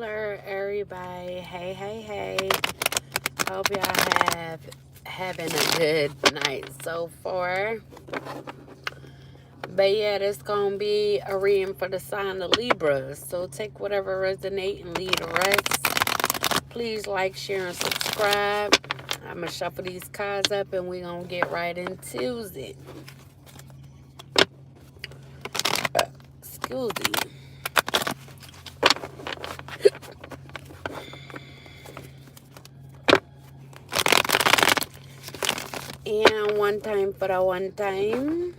Hello, everybody. Hey, hey, hey. Hope y'all having a good night so far. But yeah, this gonna be a reading for the sign of Libra. So take whatever resonate and leave the rest. Please like, share, and subscribe. I'm gonna shuffle these cards up and we're gonna get right into it. Excuse me. And one time for the one time.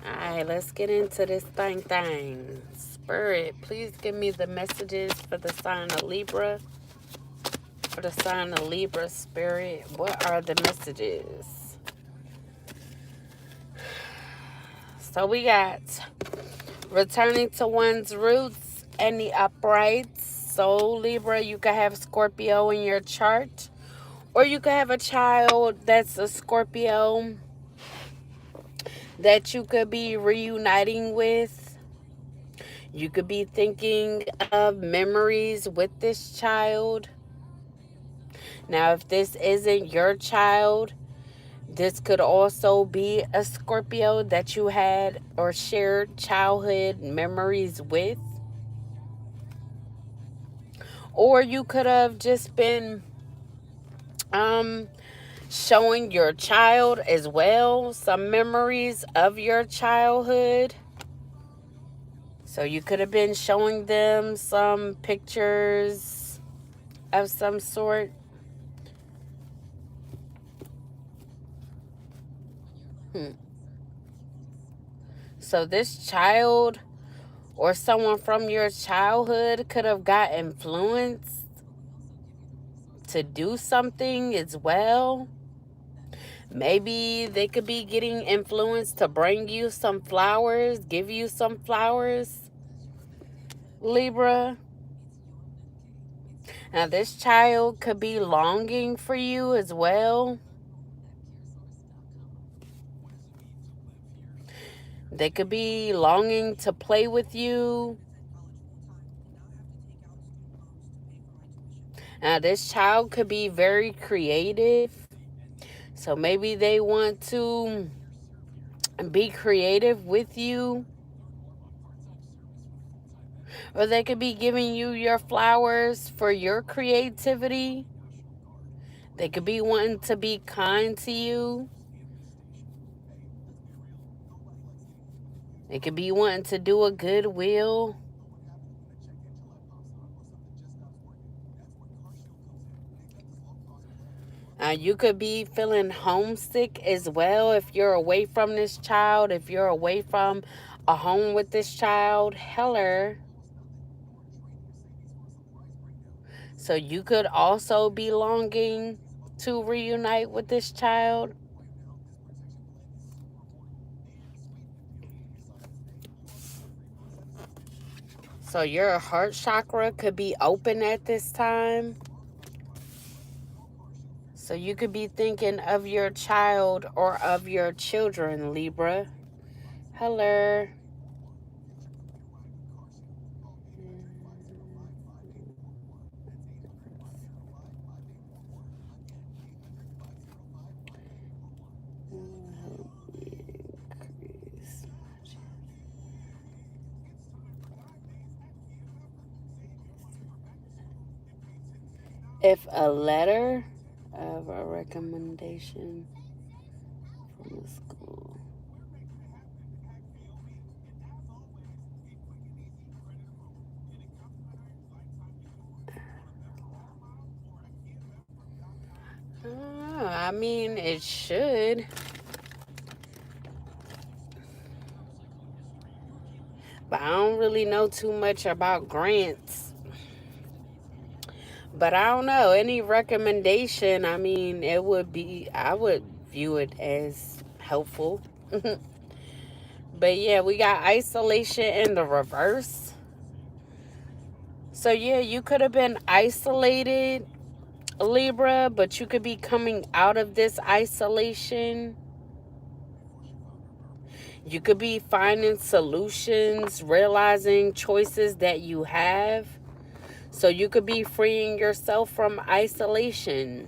Alright, let's get into this thing. Spirit, please give me the messages for the sign of Libra. For the sign of Libra, Spirit, what are the messages? So we got returning to one's roots and the uprights. So Libra, you could have Scorpio in your chart. Or you could have a child that's a Scorpio that you could be reuniting with. You could be thinking of memories with this child. Now, if this isn't your child, this could also be a Scorpio that you had or shared childhood memories with. Or you could have just been showing your child as well some memories of your childhood. So you could have been showing them some pictures of some sort. So this child or someone from your childhood could have got influenced to do something as well. Maybe they could be getting influenced to bring you some flowers, give you some flowers, Libra. Now this child could be longing for you as well. They could be longing to play with you. Now this child could be very creative. So maybe they want to be creative with you. Or they could be giving you your flowers for your creativity. They could be wanting to be kind to you. They could be wanting to do a goodwill. You could be feeling homesick as well if you're away from this child, if you're away from a home with this child. Heller. So you could also be longing to reunite with this child. So your heart chakra could be open at this time. So you could be thinking of your child or of your children, Libra. Hello. If a letter of a recommendation from the school. I mean, it should. But I don't really know too much about grants. But I don't know. Any recommendation, I mean, it would be, I would view it as helpful. But yeah, we got isolation in the reverse. So yeah, you could have been isolated, Libra, but you could be coming out of this isolation. You could be finding solutions, realizing choices that you have. So you could be freeing yourself from isolation.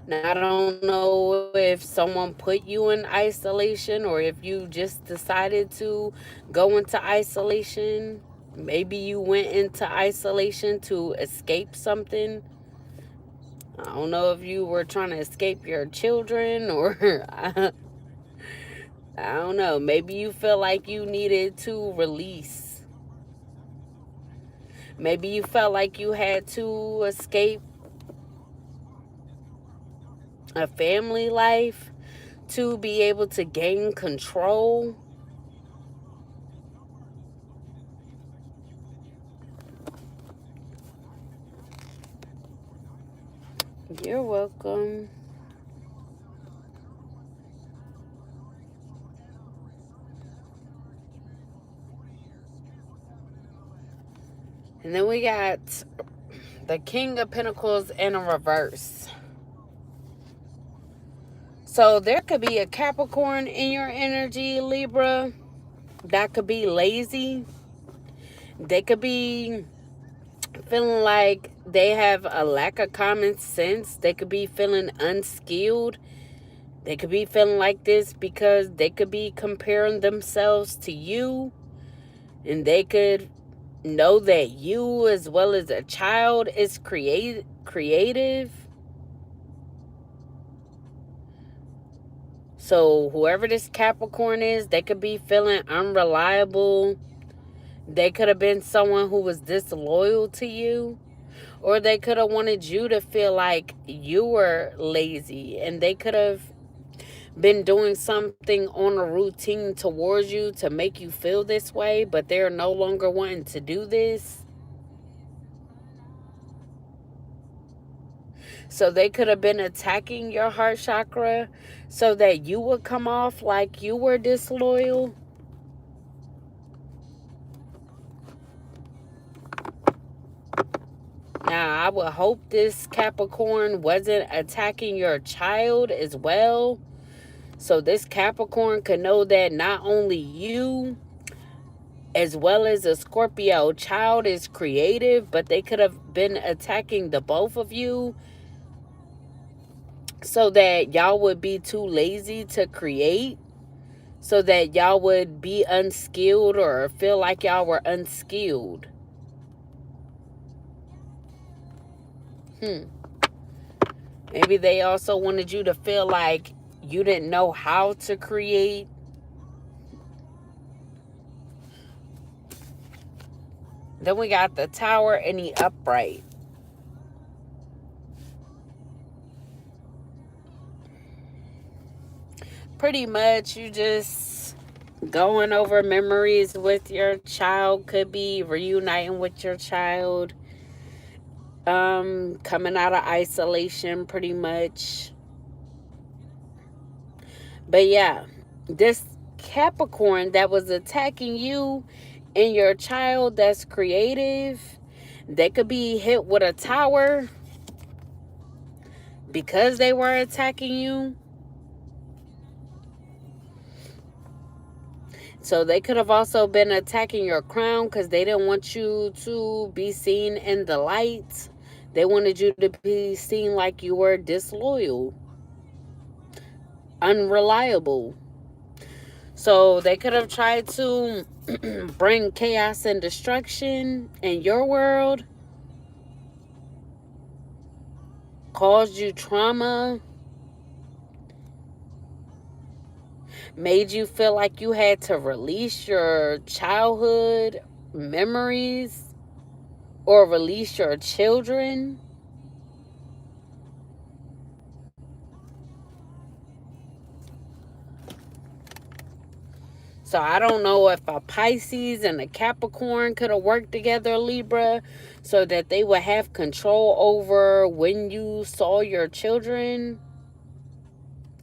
Now, I don't know if someone put you in isolation or if you just decided to go into isolation. Maybe you went into isolation to escape something. I don't know if you were trying to escape your children or I don't know. Maybe you feel like you needed to release. Maybe you felt like you had to escape a family life to be able to gain control. You're welcome. And then we got the King of Pentacles in a reverse. So there could be a Capricorn in your energy, Libra. That could be lazy. They could be feeling like they have a lack of common sense. They could be feeling unskilled. They could be feeling like this because they could be comparing themselves to you. And they could know that you, as well as a child, is creative. So whoever this Capricorn is, they could be feeling unreliable. They could have been someone who was disloyal to you. Or they could have wanted you to feel like you were lazy. And they could have been doing something on a routine towards you to make you feel this way. But they're no longer wanting to do this. So they could have been attacking your heart chakra so that you would come off like you were disloyal. Now, I would hope this Capricorn wasn't attacking your child as well. So this Capricorn could know that not only you, as well as a Scorpio child, is creative, but they could have been attacking the both of you so that y'all would be too lazy to create, so that y'all would be unskilled or feel like y'all were unskilled. Maybe they also wanted you to feel like you didn't know how to create. Then we got the Tower and the Upright. Pretty much you just going over memories with your child. Could be reuniting with your child. Coming out of isolation pretty much. But yeah, this Capricorn that was attacking you and your child that's creative, they could be hit with a tower because they were attacking you. So they could have also been attacking your crown because they didn't want you to be seen in the light. They wanted you to be seen like you were disloyal, unreliable. So they could have tried to bring chaos and destruction in your world, caused you trauma, made you feel like you had to release your childhood memories or release your children. So I don't know if a Pisces and a Capricorn could have worked together, Libra, so that they would have control over when you saw your children,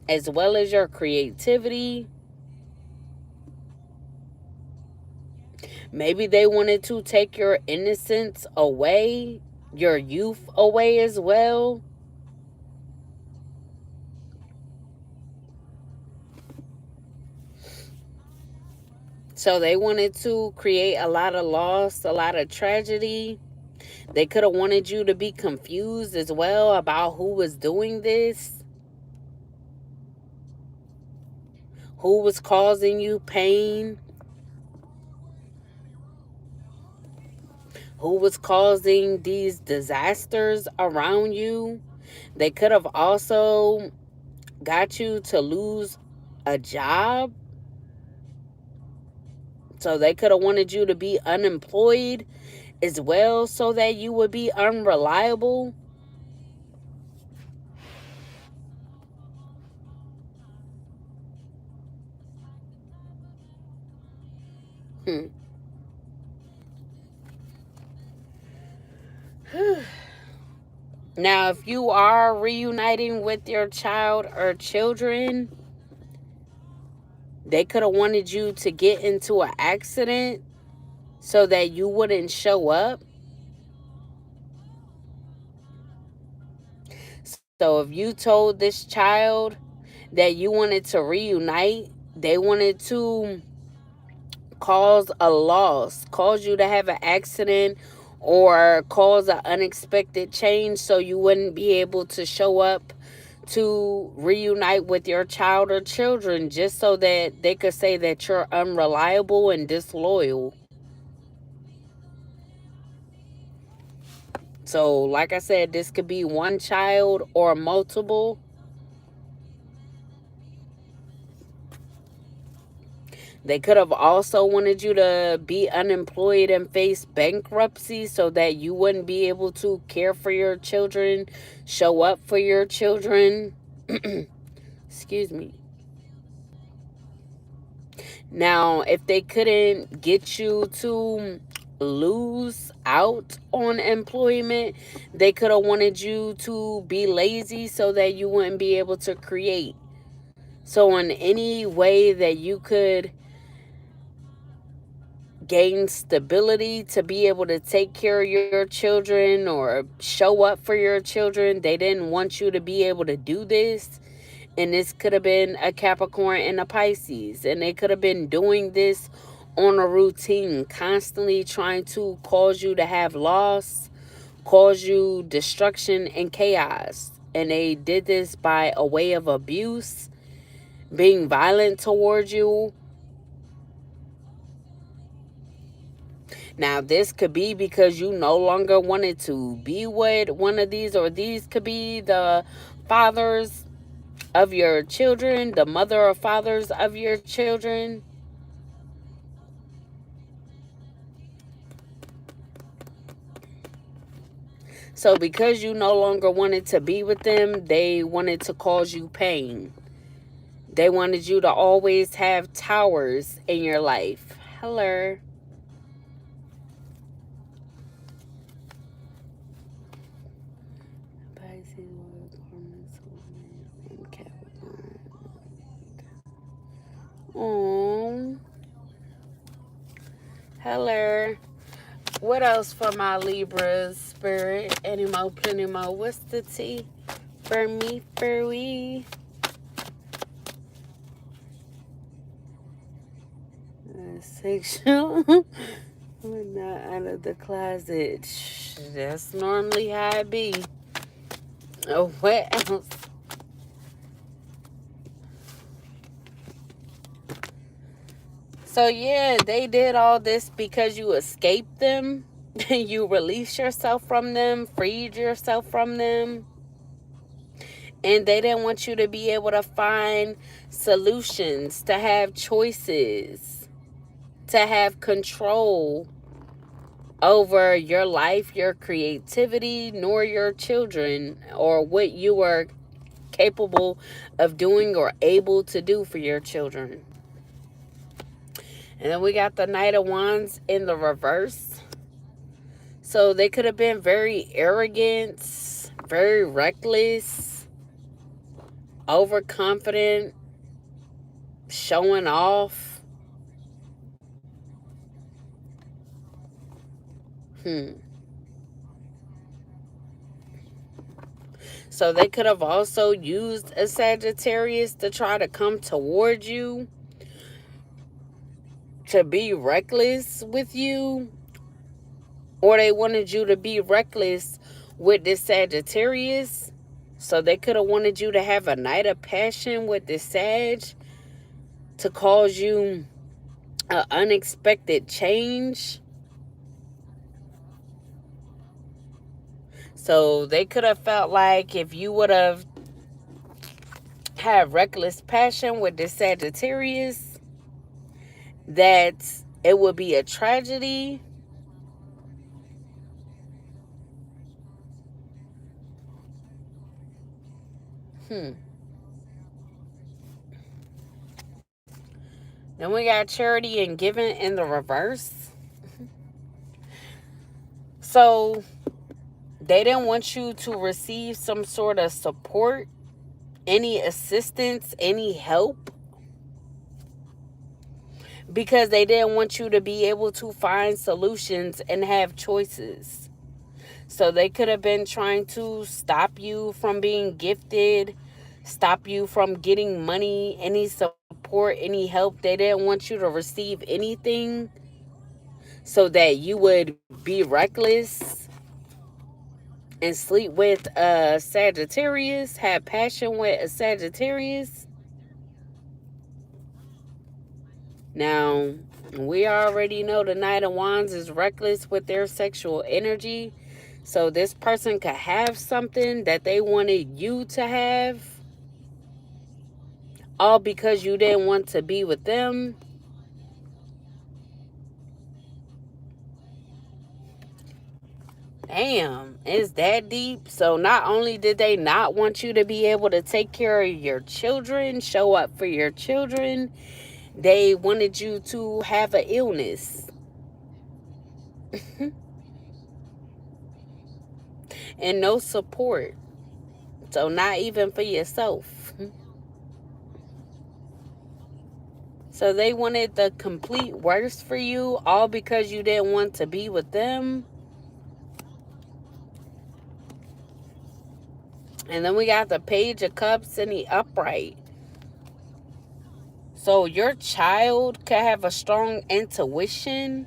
as well as your creativity. Maybe they wanted to take your innocence away, your youth away as well. So they wanted to create a lot of loss, a lot of tragedy. They could have wanted you to be confused as well about who was doing this, who was causing you pain, who was causing these disasters around you. They could have also got you to lose a job. So they could have wanted you to be unemployed as well so that you would be unreliable. Hmm. Now, if you are reuniting with your child or children, they could have wanted you to get into an accident so that you wouldn't show up. So if you told this child that you wanted to reunite, they wanted to cause a loss, cause you to have an accident, or cause an unexpected change so you wouldn't be able to show up to reunite with your child or children, just so that they could say that you're unreliable and disloyal. So, like I said, this could be one child or multiple. They could have also wanted you to be unemployed and face bankruptcy so that you wouldn't be able to care for your children, show up for your children. Excuse me. Now, if they couldn't get you to lose out on employment, they could have wanted you to be lazy so that you wouldn't be able to create. So, in any way that you could gain stability to be able to take care of your children or show up for your children, they didn't want you to be able to do this. And this could have been a Capricorn and a Pisces, and they could have been doing this on a routine, constantly trying to cause you to have loss, cause you destruction and chaos. And they did this by a way of abuse, being violent towards you. Now, this could be because you no longer wanted to be with one of these, or these could be the fathers of your children, the mother or fathers of your children. So because you no longer wanted to be with them, they wanted to cause you pain. They wanted you to always have towers in your life. Hello. Oh, hello. What else for my Libras, spirit? Any more, plenty more. What's the tea? For me, for we. Sexual. We're not out of the closet. That's normally how it be. Oh, what else? So yeah, they did all this because you escaped them. You released yourself from them, freed yourself from them. And they didn't want you to be able to find solutions, to have choices, to have control over your life, your creativity, nor your children, or what you are capable of doing or able to do for your children. And then we got the Knight of Wands in the reverse. So they could have been very arrogant, very reckless, overconfident, showing off. So they could have also used a Sagittarius to try to come towards you, to be reckless with you, or they wanted you to be reckless with this Sagittarius. So they could have wanted you to have a night of passion with this Sag to cause you an unexpected change. So they could have felt like if you would have had reckless passion with this Sagittarius, that it would be a tragedy. Then we got charity and giving in the reverse. So they didn't want you to receive some sort of support, any assistance, any help, because they didn't want you to be able to find solutions and have choices. So they could have been trying to stop you from being gifted, stop you from getting money, any support, any help. They didn't want you to receive anything so that you would be reckless and sleep with a Sagittarius, have passion with a Sagittarius. Now, we already know the Knight of Wands is reckless with their sexual energy. So this person could have something that they wanted you to have, all because you didn't want to be with them. Damn, it's that deep. So not only did they not want you to be able to take care of your children, show up for your children, they wanted you to have an illness. And no support. So not even for yourself. So they wanted the complete worst for you, all because you didn't want to be with them. And then we got the Page of Cups and the upright. So your child could have a strong intuition.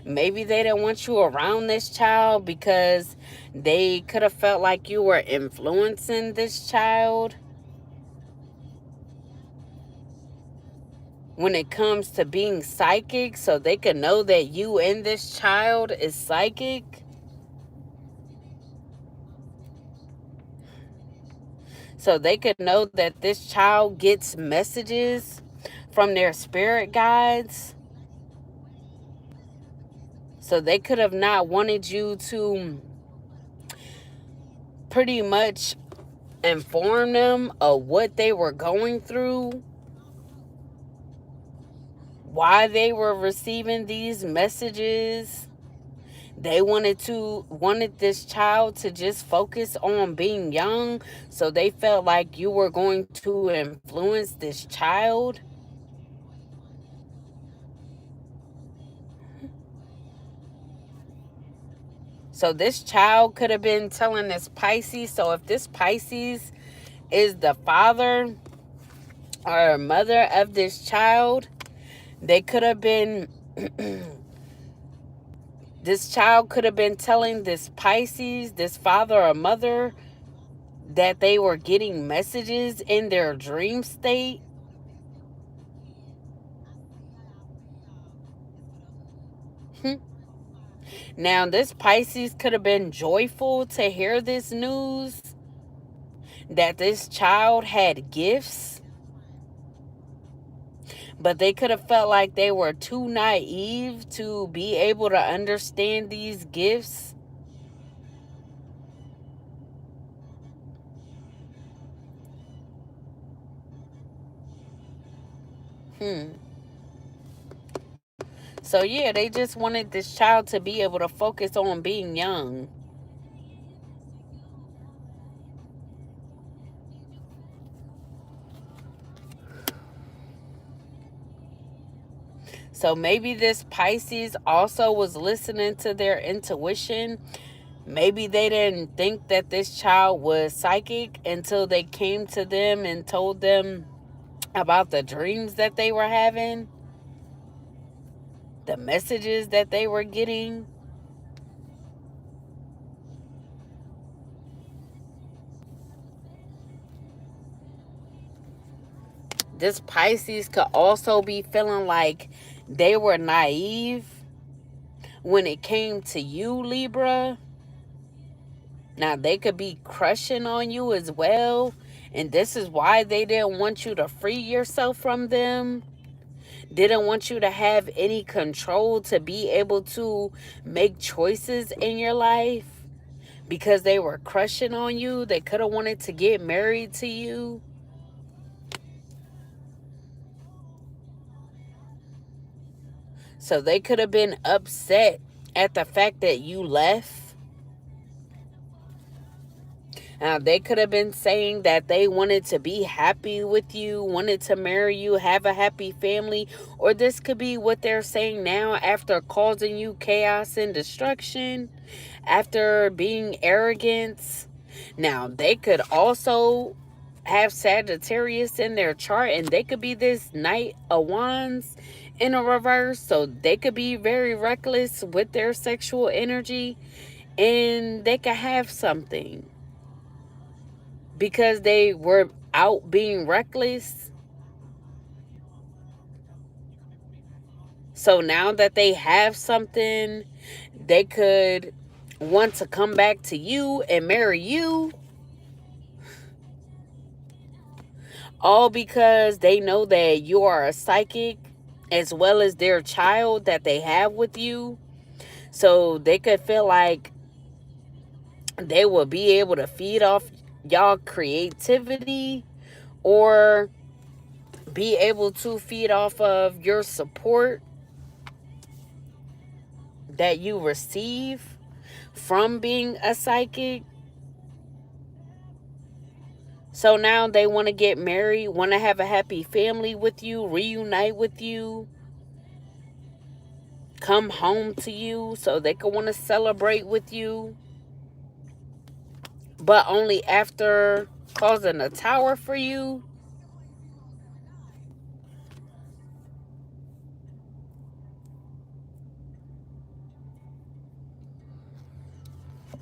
Maybe they didn't want you around this child because they could have felt like you were influencing this child when it comes to being psychic, so they could know that you and this child is psychic. So they could know that this child gets messages from their spirit guides. So they could have not wanted you to pretty much inform them of what they were going through, why they were receiving these messages. They wanted this child to just focus on being young, so they felt like you were going to influence this child. So this child could have been telling this Pisces. So if this Pisces is the father or mother of this child, they could have been this child could have been telling this Pisces, this father or mother, that they were getting messages in their dream state. Now, this Pisces could have been joyful to hear this news that this child had gifts, but they could have felt like they were too naive to be able to understand these gifts. So yeah, they just wanted this child to be able to focus on being young. So maybe this Pisces also was listening to their intuition. Maybe they didn't think that this child was psychic until they came to them and told them about the dreams that they were having, the messages that they were getting. This Pisces could also be feeling like they were naive when it came to you, Libra. Now, they could be crushing on you as well. And this is why they didn't want you to free yourself from them. Didn't want you to have any control to be able to make choices in your life. Because they were crushing on you. They could have wanted to get married to you. So they could have been upset at the fact that you left. Now, they could have been saying that they wanted to be happy with you, wanted to marry you, have a happy family. Or this could be what they're saying now after causing you chaos and destruction, after being arrogant. Now, they could also have Sagittarius in their chart, and they could be this Knight of Wands in a reverse. So they could be very reckless with their sexual energy, and they could have something because they were out being reckless. So now that they have something, they could want to come back to you and marry you. All because they know that you are a psychic as well as their child that they have with you. So they could feel like they will be able to feed off y'all creativity, or be able to feed off of your support that you receive from being a psychic. So now they want to get married, want to have a happy family with you, reunite with you, come home to you so they can want to celebrate with you. But only after causing a tower for you.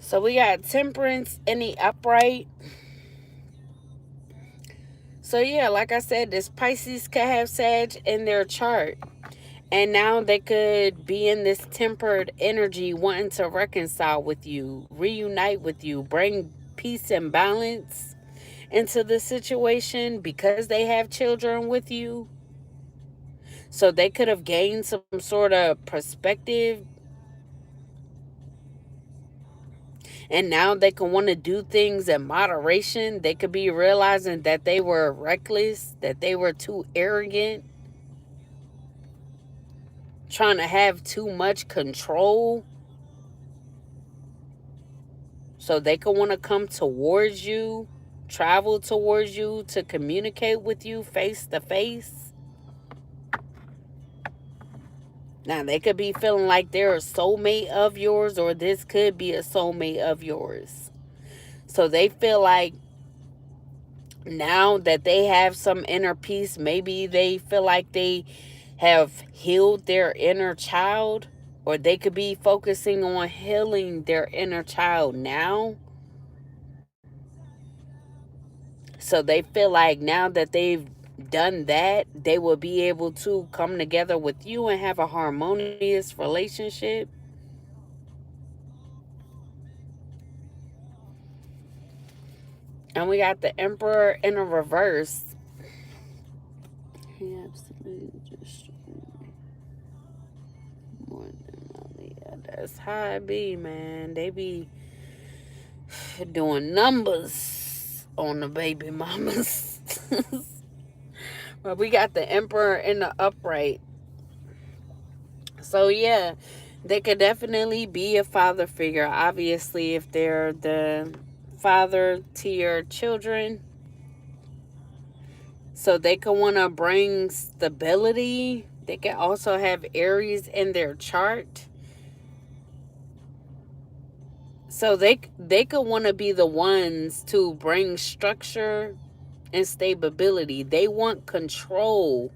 So we got Temperance in the upright. So yeah, like I said, this Pisces could have Sag in their chart. And now they could be in this tempered energy, wanting to reconcile with you, reunite with you, bring peace and balance into the situation because they have children with you. So they could have gained some sort of perspective. And now they can want to do things in moderation. They could be realizing that they were reckless, that they were too arrogant, trying to have too much control. So they could want to come towards you, travel towards you to communicate with you face to face. Now, they could be feeling like they're a soulmate of yours, or this could be a soulmate of yours. So they feel like now that they have some inner peace, maybe they feel like they have healed their inner child, or they could be focusing on healing their inner child now. So they feel like now that they've done that, they will be able to come together with you and have a harmonious relationship. And we got the Emperor in a reverse. He absolutely just more than all the others. How it be, man? They be doing numbers on the baby mamas. But we got the Emperor in the upright. So yeah, they could definitely be a father figure. Obviously, if they're the father to your children. So they could want to bring stability. They could also have Aries in their chart. So they could want to be the ones to bring structure and stability. They want control.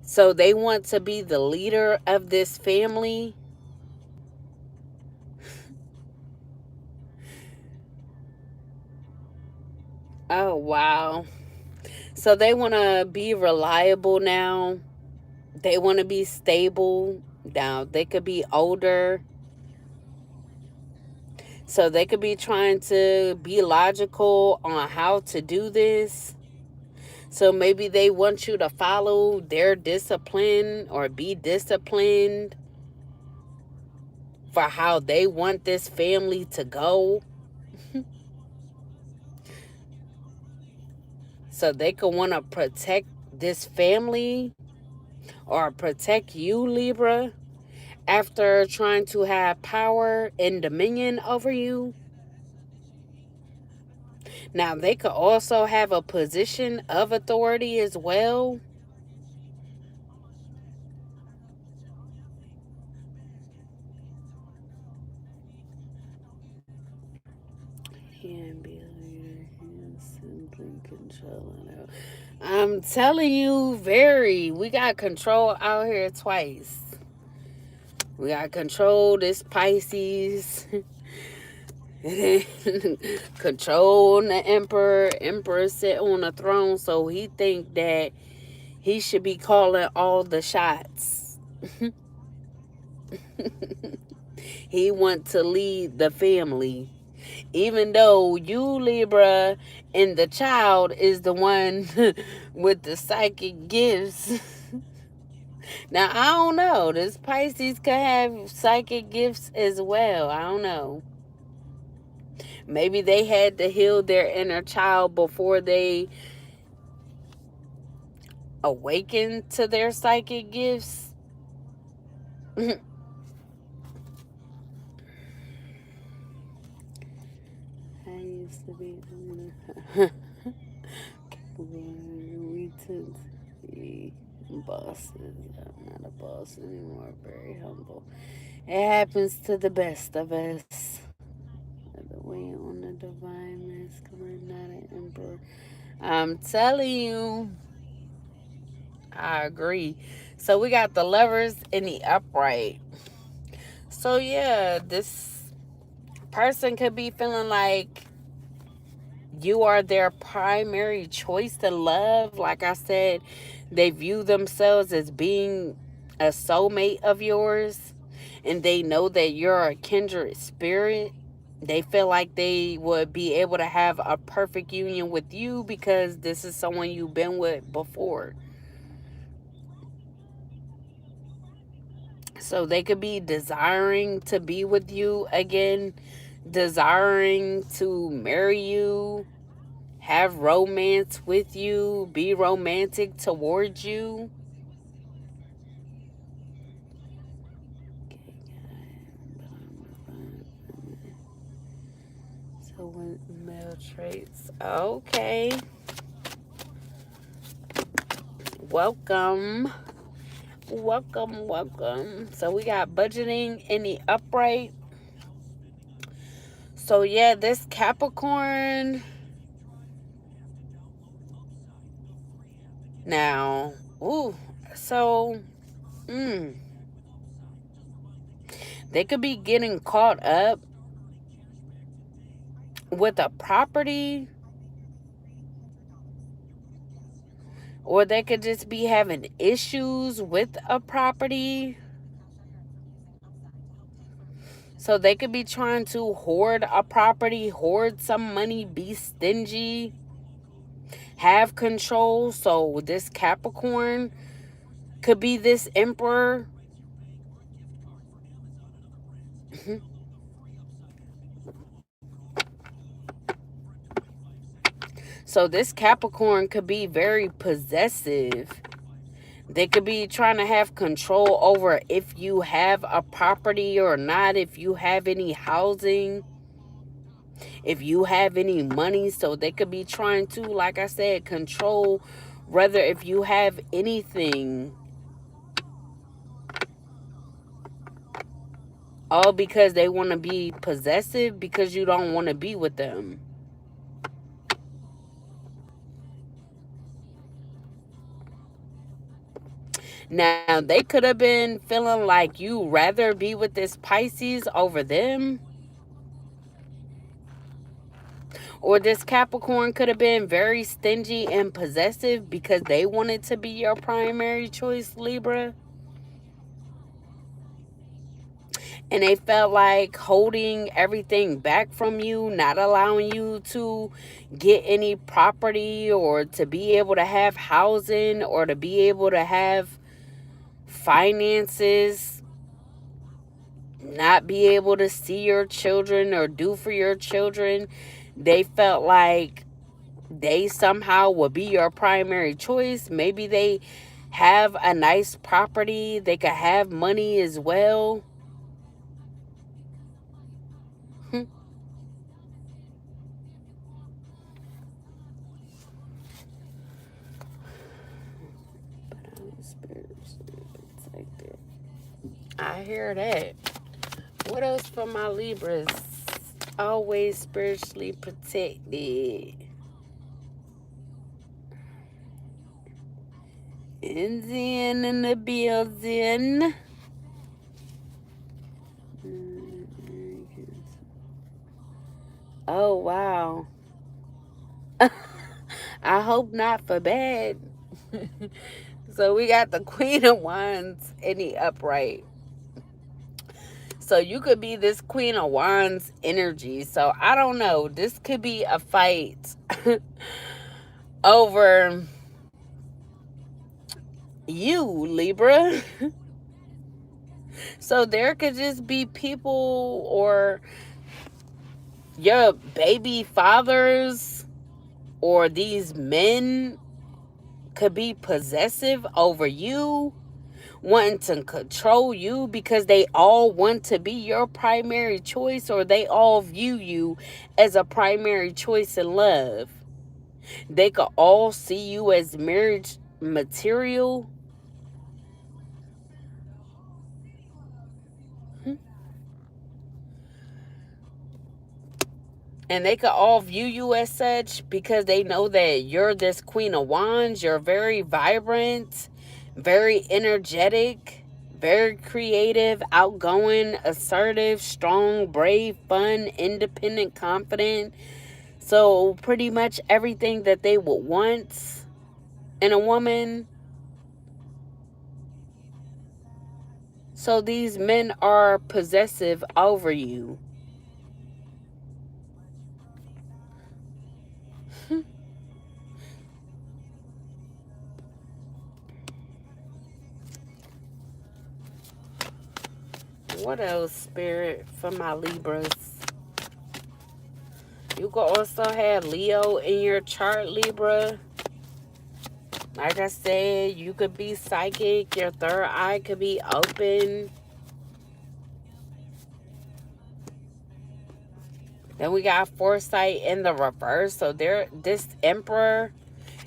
So they want to be the leader of this family. Oh, wow. So they want to be reliable now. They want to be stable. Now, they could be older. So they could be trying to be logical on how to do this. So maybe they want you to follow their discipline or be disciplined for how they want this family to go. So they could want to protect this family or protect you, Libra, after trying to have power and dominion over you. Now, they could also have a position of authority as well. Can't be a leader, simply controlling it. I'm telling you, we got control out here twice. We got control this Pisces. Control the emperor sit on the throne, so he think that he should be calling all the shots. He want to lead the family, even though you, Libra, and the child is the one with the psychic gifts. Now, I don't know, this Pisces could have psychic gifts as well. I don't know. Maybe they had to heal their inner child before they awaken to their psychic gifts. I used to be we tend to be bosses. I'm not a boss anymore. Very humble. It happens to the best of us. The way on the divine masculine, not an emperor. I'm telling you, I agree. So we got the lovers in the upright. So yeah, this person could be feeling like you are their primary choice to love. Like I said, they view themselves as being a soulmate of yours, and they know that you're a kindred spirit. They feel like they would be able to have a perfect union with you because this is someone you've been with before. So they could be desiring to be with you again, desiring to marry you, have romance with you, be romantic towards you. So when male traits, okay. Welcome. Welcome. So we got budgeting in the upright. So yeah, this Capricorn. Now, ooh, so, they could be getting caught up with a property, or they could just be having issues with a property. So they could be trying to hoard a property, hoard some money, be stingy, have control. So this Capricorn could be this emperor. So this Capricorn could be very possessive. They could be trying to have control over if you have a property or not, if you have any housing, if you have any money. So they could be trying to, like I said, control whether if you have anything. All because they want to be possessive because you don't want to be with them. Now, they could have been feeling like you rather be with this Pisces over them. Or this Capricorn could have been very stingy and possessive because they wanted to be your primary choice, Libra. And they felt like holding everything back from you, not allowing you to get any property or to be able to have housing or to be able to have finances, not be able to see your children or do for your children. They felt like they somehow would be your primary choice. Maybe they have a nice property. They could have money as well. I hear that. What else for my Libras? Always spiritually protected. And then in the building. Oh, wow. I hope not for bad. So we got the Queen of Wands in the upright. So you could be this Queen of Wands energy. So I don't know. This could be a fight over you, Libra. So there could just be people or your baby fathers or these men could be possessive over you, wanting to control you because they all want to be your primary choice, or they all view you as a primary choice in love. They could all see you as marriage material. And they could all view you as such because they know that you're this Queen of Wands. You're very vibrant, very energetic, very creative, outgoing, assertive, strong, brave, fun, independent, confident. So pretty much everything that they would want in a woman. So these men are possessive over you. What else, Spirit, for my Libras? You could also have Leo in your chart, Libra. Like I said, you could be psychic. Your third eye could be open. Then we got foresight in the reverse. So this Emperor,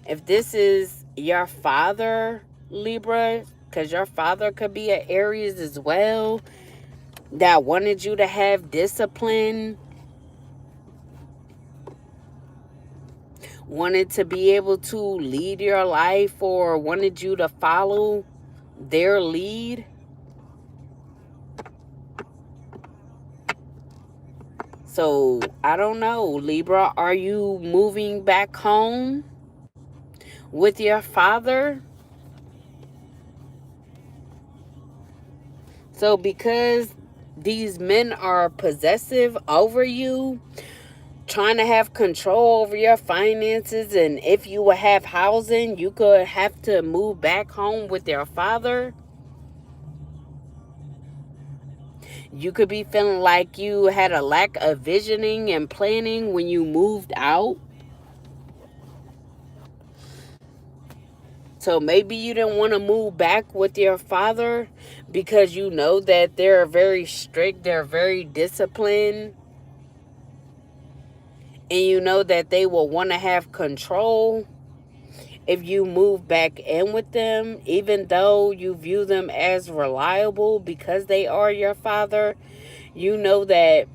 if this is your father, Libra, because your father could be an Aries as well, that wanted you to have discipline, wanted to be able to lead your life, or wanted you to follow their lead. So I don't know, Libra, are you moving back home with your father? So because these men are possessive over you, trying to have control over your finances, and if you will have housing, you could have to move back home with your father. You could be feeling like you had a lack of visioning and planning when you moved out. So maybe you didn't want to move back with your father because you know that they're very strict, they're very disciplined, and you know that they will want to have control if you move back in with them, even though you view them as reliable because they are your father. You know that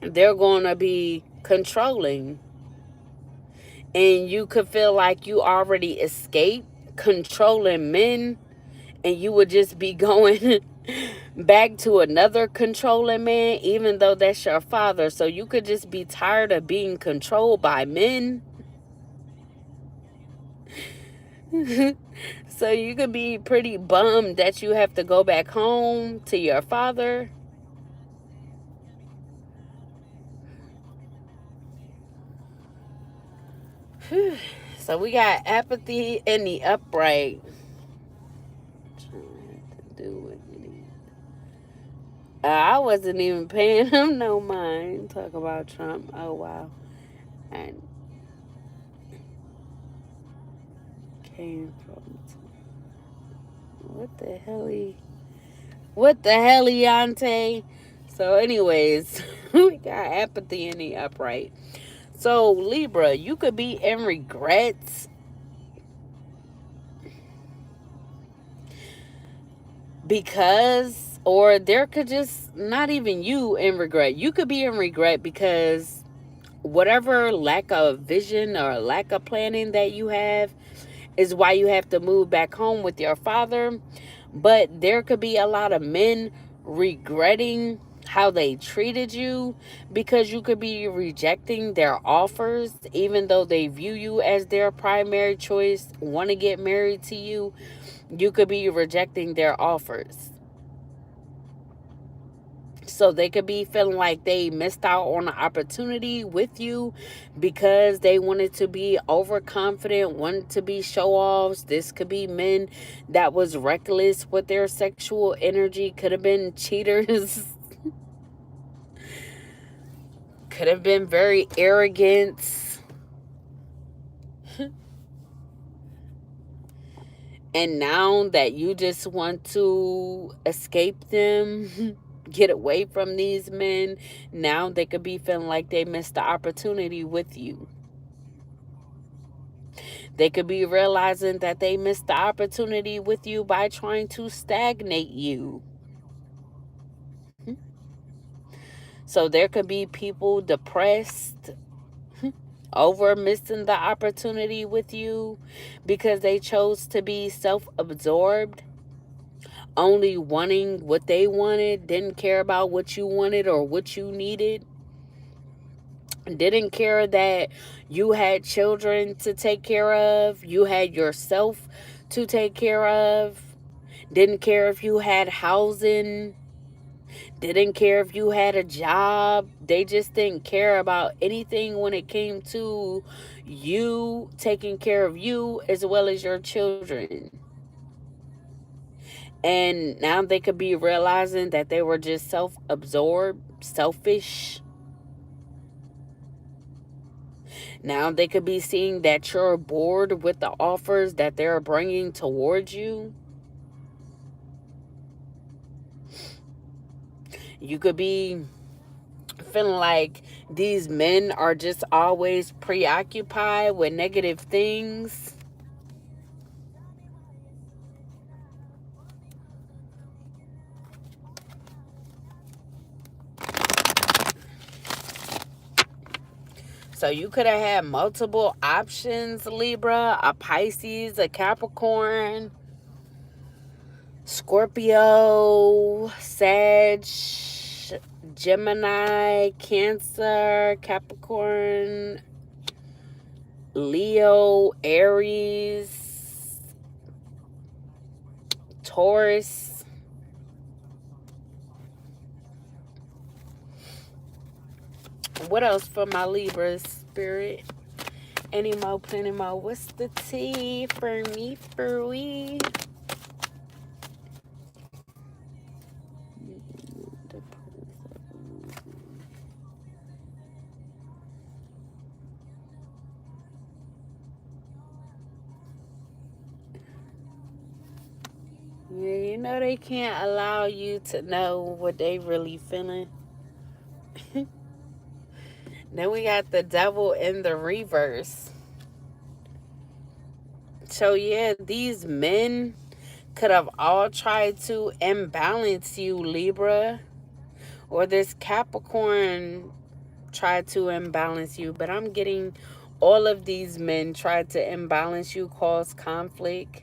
they're going to be controlling, and you could feel like you already escaped controlling men, and you would just be going back to another controlling man, even though that's your father. So you could just be tired of being controlled by men. So you could be pretty bummed that you have to go back home to your father. So we got apathy in the upright. I wasn't even paying him no mind. Talk about Trump. Oh, wow. And came from... What the hell, Yante? So anyways, we got apathy in the upright. So Libra, you could be in regrets because, or there could just not even you in regret. You could be in regret because whatever lack of vision or lack of planning that you have is why you have to move back home with your father. But there could be a lot of men regretting how they treated you because you could be rejecting their offers even though they view you as their primary choice, want to get married to you. You could be rejecting their offers. So they could be feeling like they missed out on an opportunity with you because they wanted to be overconfident, wanted to be show-offs. This could be men that was reckless with their sexual energy, could have been cheaters, could have been very arrogant. And now that you just want to escape them, get away from these men, now they could be feeling like they missed the opportunity with you. They could be realizing that they missed the opportunity with you by trying to stagnate you. So there could be people depressed over missing the opportunity with you because they chose to be self-absorbed, only wanting what they wanted, didn't care about what you wanted or what you needed, didn't care that you had children to take care of, you had yourself to take care of, didn't care if you had housing, didn't care if you had a job. They just didn't care about anything when it came to you taking care of you as well as your children. And now they could be realizing that they were just self-absorbed, selfish. Now they could be seeing that you're bored with the offers that they're bringing towards you. You could be feeling like these men are just always preoccupied with negative things. So you could have had multiple options, Libra, a Pisces, a Capricorn, Scorpio, Sag, Gemini, Cancer, Capricorn, Leo, Aries, Taurus. What else for my Libra spirit? Any more, plenty more. What's the tea for me, for we? Yeah, you know they can't allow you to know what they really feeling. Then we got the devil in the reverse. So yeah, these men could have all tried to imbalance you, Libra. Or this Capricorn tried to imbalance you. But I'm getting all of these men tried to imbalance you, cause conflict.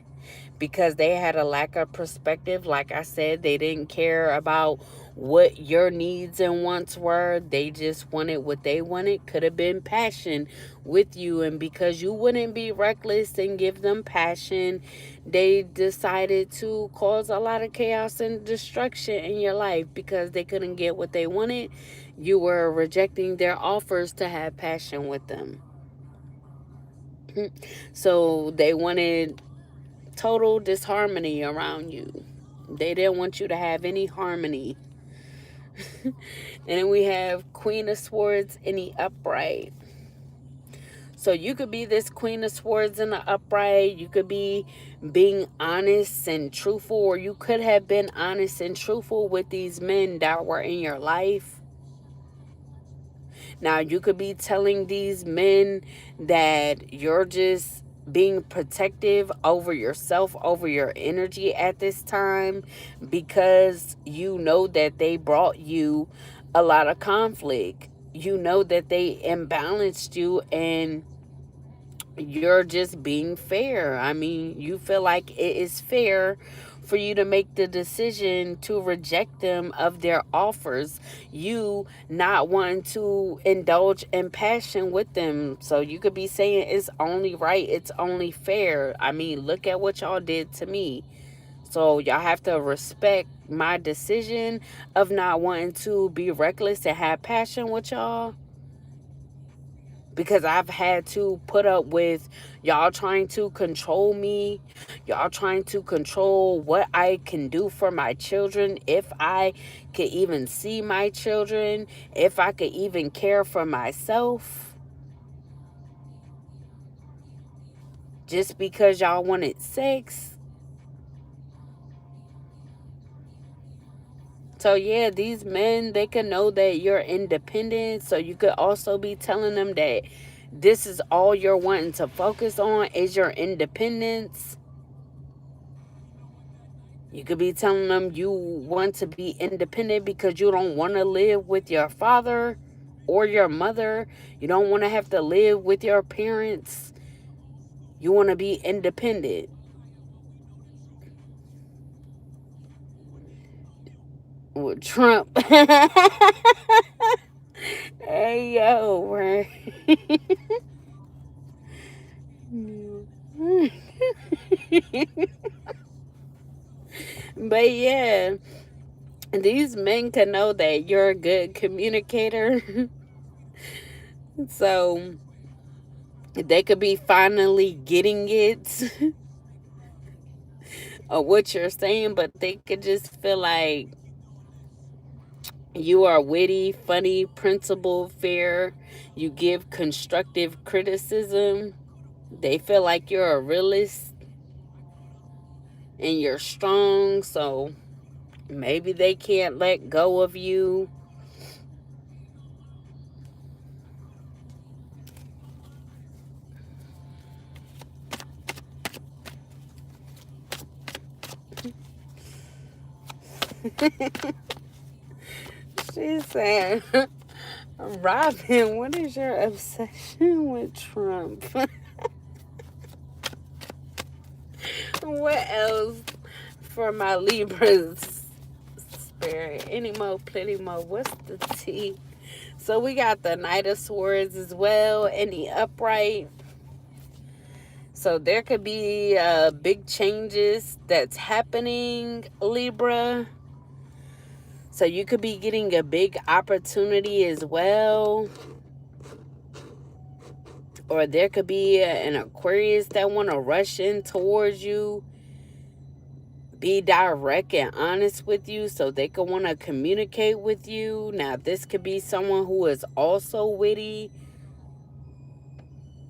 because they had a lack of perspective. Like I said, they didn't care about what your needs and wants were. They just wanted what they wanted. Could have been passion with you, and because you wouldn't be reckless and give them passion, they decided to cause a lot of chaos and destruction in your life because they couldn't get what they wanted. You were rejecting their offers to have passion with them. So they wanted total disharmony around you. They didn't want you to have any harmony. And then we have Queen of Swords in the upright. So you could be this Queen of Swords in the upright. You could be being honest and truthful, or you could have been honest and truthful with these men that were in your life. Now, you could be telling these men that you're just being protective over yourself, over your energy at this time, because you know that they brought you a lot of conflict. You know that they imbalanced you, and you're just being fair. I mean, you feel like it is fair for you to make the decision to reject them of their offers, you not wanting to indulge in passion with them. So you could be saying it's only right, it's only fair. I mean, look at what y'all did to me. So y'all have to respect my decision of not wanting to be reckless and have passion with y'all, because I've had to put up with y'all trying to control me, y'all trying to control what I can do for my children, if I could even see my children, if I could even care for myself, just because y'all wanted sex. So yeah, these men, they can know that you're independent. So you could also be telling them that this is all you're wanting to focus on is your independence. You could be telling them you want to be independent because you don't want to live with your father or your mother. You don't want to have to live with your parents. You want to be independent. With Trump. Hey, yo, right? But yeah, these men can know that you're a good communicator. So they could be finally getting it of what you're saying, but they could just feel like you are witty, funny, principled, fair. You give constructive criticism. They feel like you're a realist and you're strong, so maybe they can't let go of you. She said, Robin, what is your obsession with Trump? What else for my Libras spirit? Any more, plenty more. What's the tea? So we got the Knight of Swords as well and the upright. So there could be big changes that's happening, Libra. So you could be getting a big opportunity as well. Or there could be an Aquarius that want to rush in towards you. Be direct and honest with you, so they could want to communicate with you. Now, this could be someone who is also witty,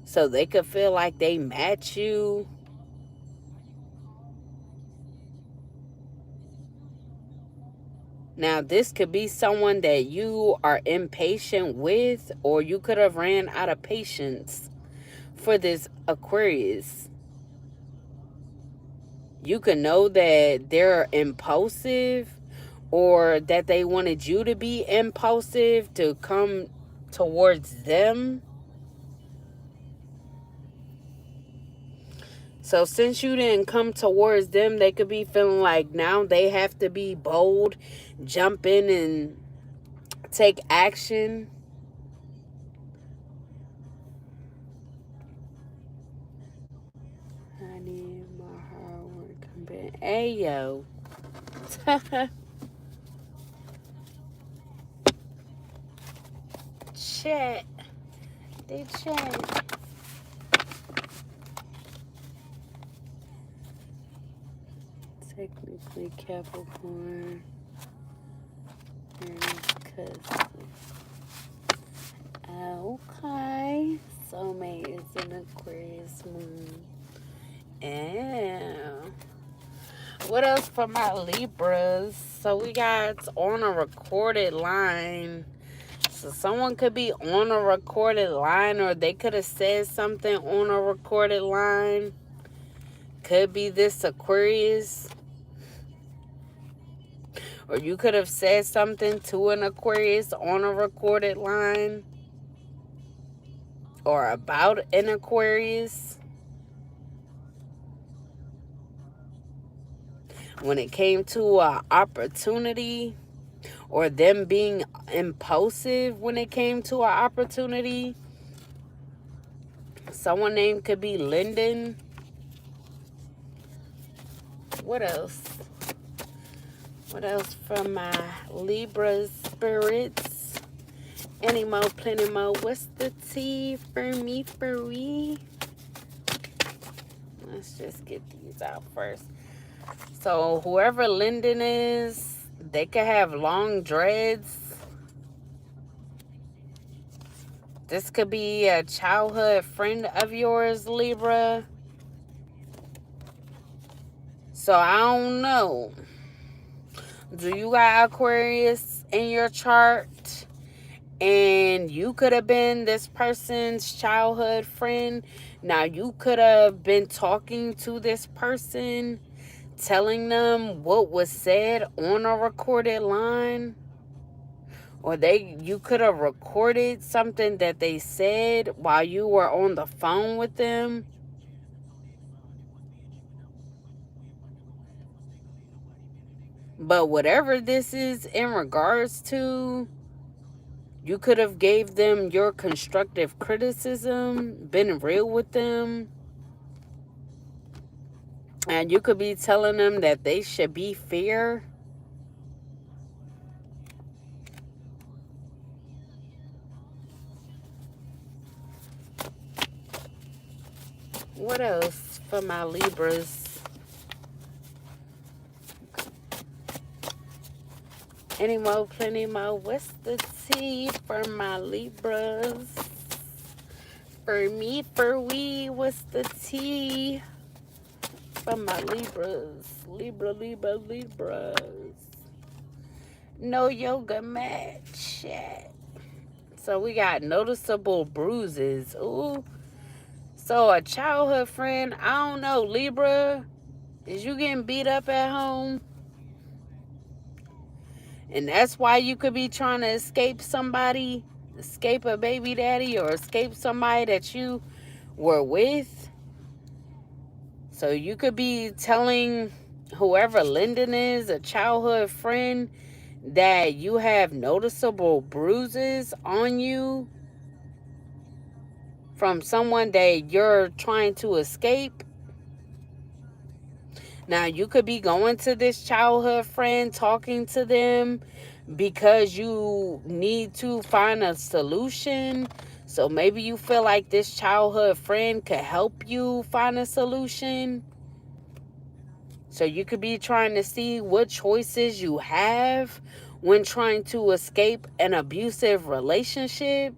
so they could feel like they match you. Now, this could be someone that you are impatient with, or you could have ran out of patience for this Aquarius. You could know that they're impulsive, or that they wanted you to be impulsive to come towards them. So since you didn't come towards them, they could be feeling like now they have to be bold, jump in and take action. I need my hard work compared. Hey, yo. Chat. They chat. Technically Capricorn. Okay. Soulmate is an Aquarius moon. And what else for my Libras? So we got on a recorded line. So someone could be on a recorded line, or they could have said something on a recorded line. Could be this Aquarius. Or you could have said something to an Aquarius on a recorded line. Or about an Aquarius. When it came to an opportunity. Or them being impulsive when it came to an opportunity. Someone name could be Lyndon. What else? What else from my Libra spirits? Any more, plenty more. What's the tea for me, for we? Let's just get these out first. So whoever Lyndon is, they could have long dreads. This could be a childhood friend of yours, Libra. So I don't know. Do you got Aquarius in your chart? And you could have been this person's childhood friend. Now you could have been talking to this person, telling them what was said on a recorded line. Or you could have recorded something that they said while you were on the phone with them. But whatever this is in regards to, you could have gave them your constructive criticism, been real with them. And you could be telling them that they should be fair. What else for my Libras? Any more, plenty more. What's the tea for my Libras? For me, for we, what's the tea for my Libras? Libras. No yoga mat. Chat. So we got noticeable bruises. Ooh. So a childhood friend, I don't know, Libra, is you getting beat up at home? And that's why you could be trying to escape somebody, escape a baby daddy, or escape somebody that you were with. So you could be telling whoever Lyndon is, a childhood friend, that you have noticeable bruises on you from someone that you're trying to escape. Now, you could be going to this childhood friend, talking to them because you need to find a solution. So maybe you feel like this childhood friend could help you find a solution. So you could be trying to see what choices you have when trying to escape an abusive relationship.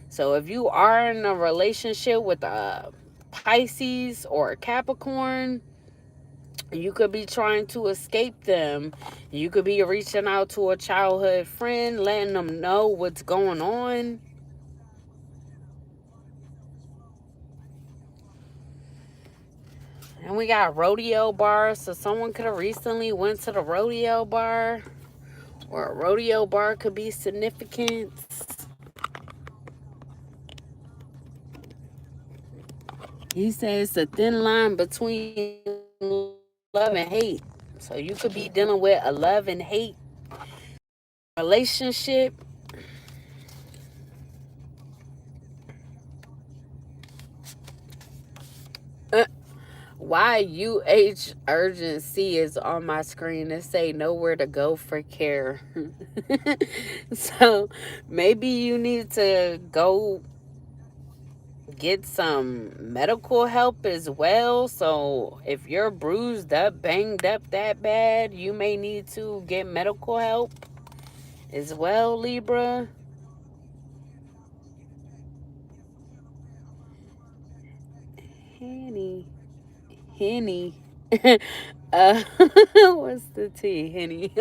So if you are in a relationship with a Pisces or a Capricorn, you could be trying to escape them. You could be reaching out to a childhood friend, letting them know what's going on. And we got rodeo bars. So someone could have recently went to the rodeo bar. Or a rodeo bar could be significant. He says it's a thin line between love and hate. So you could be dealing with a love and hate relationship. Uh, Why UH urgency is on my screen. It say nowhere to go for care. So maybe you need to go get some medical help as well. So if you're bruised up, banged up that bad, you may need to get medical help as well, Libra. Henny. Henny. What's the T? Henny.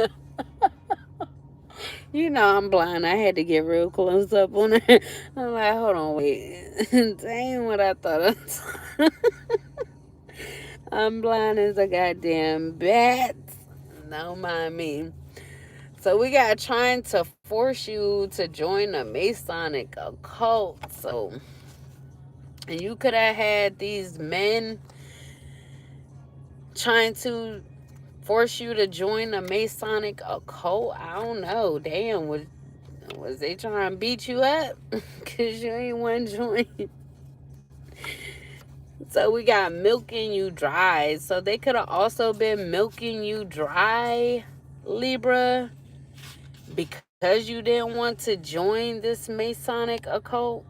You know I'm blind. I had to get real close up on it. I'm like, hold on, wait. Dang what I thought. I'm blind as a goddamn bat. Don't mind me. So we got trying to force you to join a Masonic occult. So and you could have had these men trying to force you to join a Masonic occult. I don't know. Damn, was they trying to beat you up? Cause you ain't want to join. So we got milking you dry. So they could have also been milking you dry, Libra, because you didn't want to join this Masonic occult.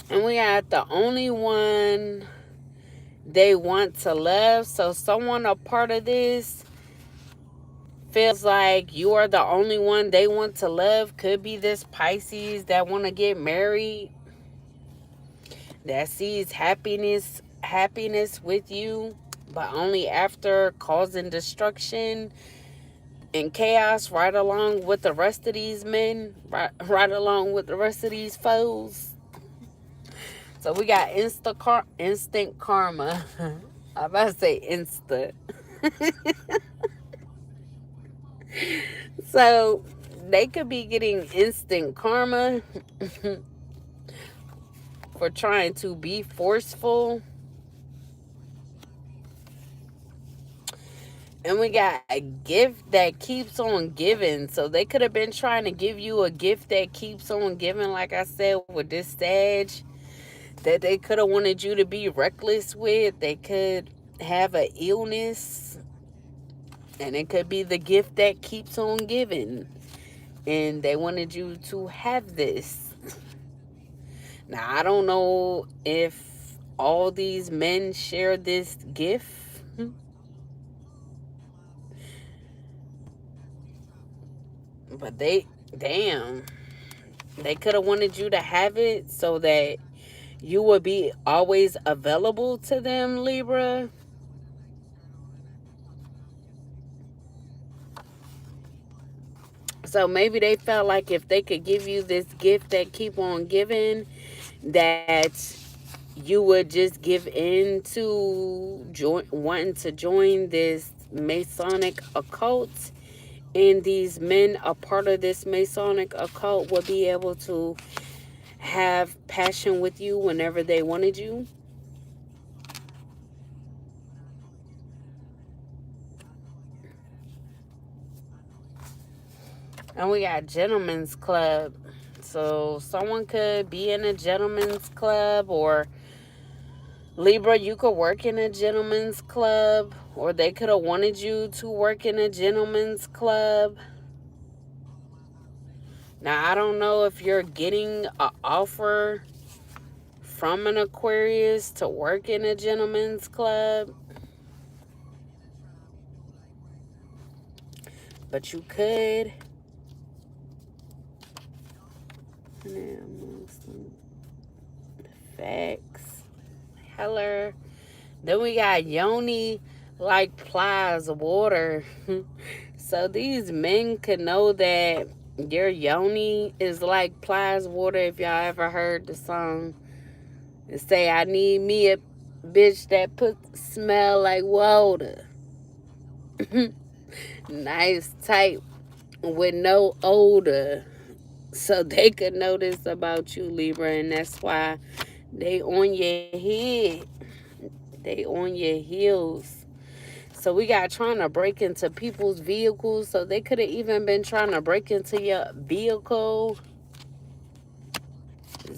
And we got the only one they want to love. So someone a part of this feels like you are the only one they want to love. Could be this Pisces that want to get married, that sees happiness with you, but only after causing destruction and chaos right along with the rest of these men, right along with the rest of these foes. So we got instant karma. I'm about to say insta. So they could be getting instant karma for trying to be forceful. And we got a gift that keeps on giving. So they could have been trying to give you a gift that keeps on giving, like I said, with this stage. That they could have wanted you to be reckless with. They could have an illness. And it could be the gift that keeps on giving. And they wanted you to have this. Now, I don't know if all these men share this gift. But damn, they could have wanted you to have it so that you would be always available to them, Libra. So maybe they felt like if they could give you this gift that keep on giving, that you would just give in to wanting to join this Masonic occult, and these men a part of this Masonic occult would be able to have passion with you whenever they wanted you. And we got gentlemen's club. So someone could be in a gentleman's club, or Libra, you could work in a gentleman's club, or they could have wanted you to work in a gentleman's club. Now, I don't know if you're getting an offer from an Aquarius to work in a gentleman's club, but you could. Facts. Heller. Then we got Yoni like plies of water. So these men could know that your Yoni is like plies of water. If y'all ever heard the song, and say, I need me a bitch that smell like water. Nice, tight, with no odor. so they could notice about you, Libra, and that's why they on your head. They on your heels. So we got trying to break into people's vehicles. So they could have even been trying to break into your vehicle.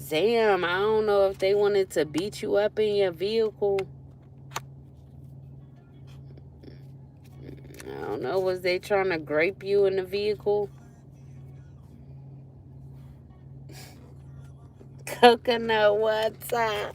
Damn, I don't know if they wanted to beat you up in your vehicle. I don't know. Was they trying to grape you in the vehicle? Coconut water.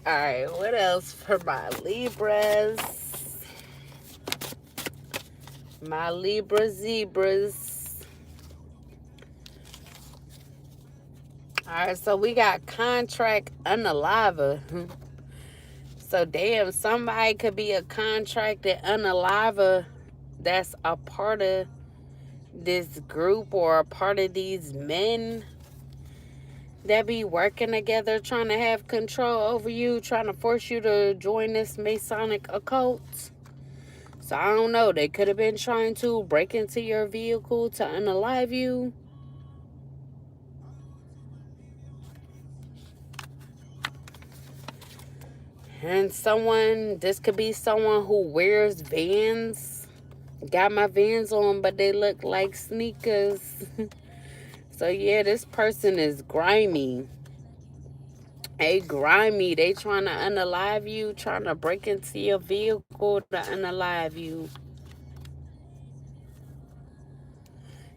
Alright, what else for my Libras? My Libra zebras. Alright, so we got contract unaliver. So damn, somebody could be a contracted unaliver that's a part of this group or a part of these men that be working together, trying to have control over you, trying to force you to join this Masonic occult. So I don't know. They could have been trying to break into your vehicle to unalive you. And this could be someone who wears Vans. Got my Vans on, but they look like sneakers. So yeah, this person is grimy. They grimy. They trying to unalive you, trying to break into your vehicle to unalive you.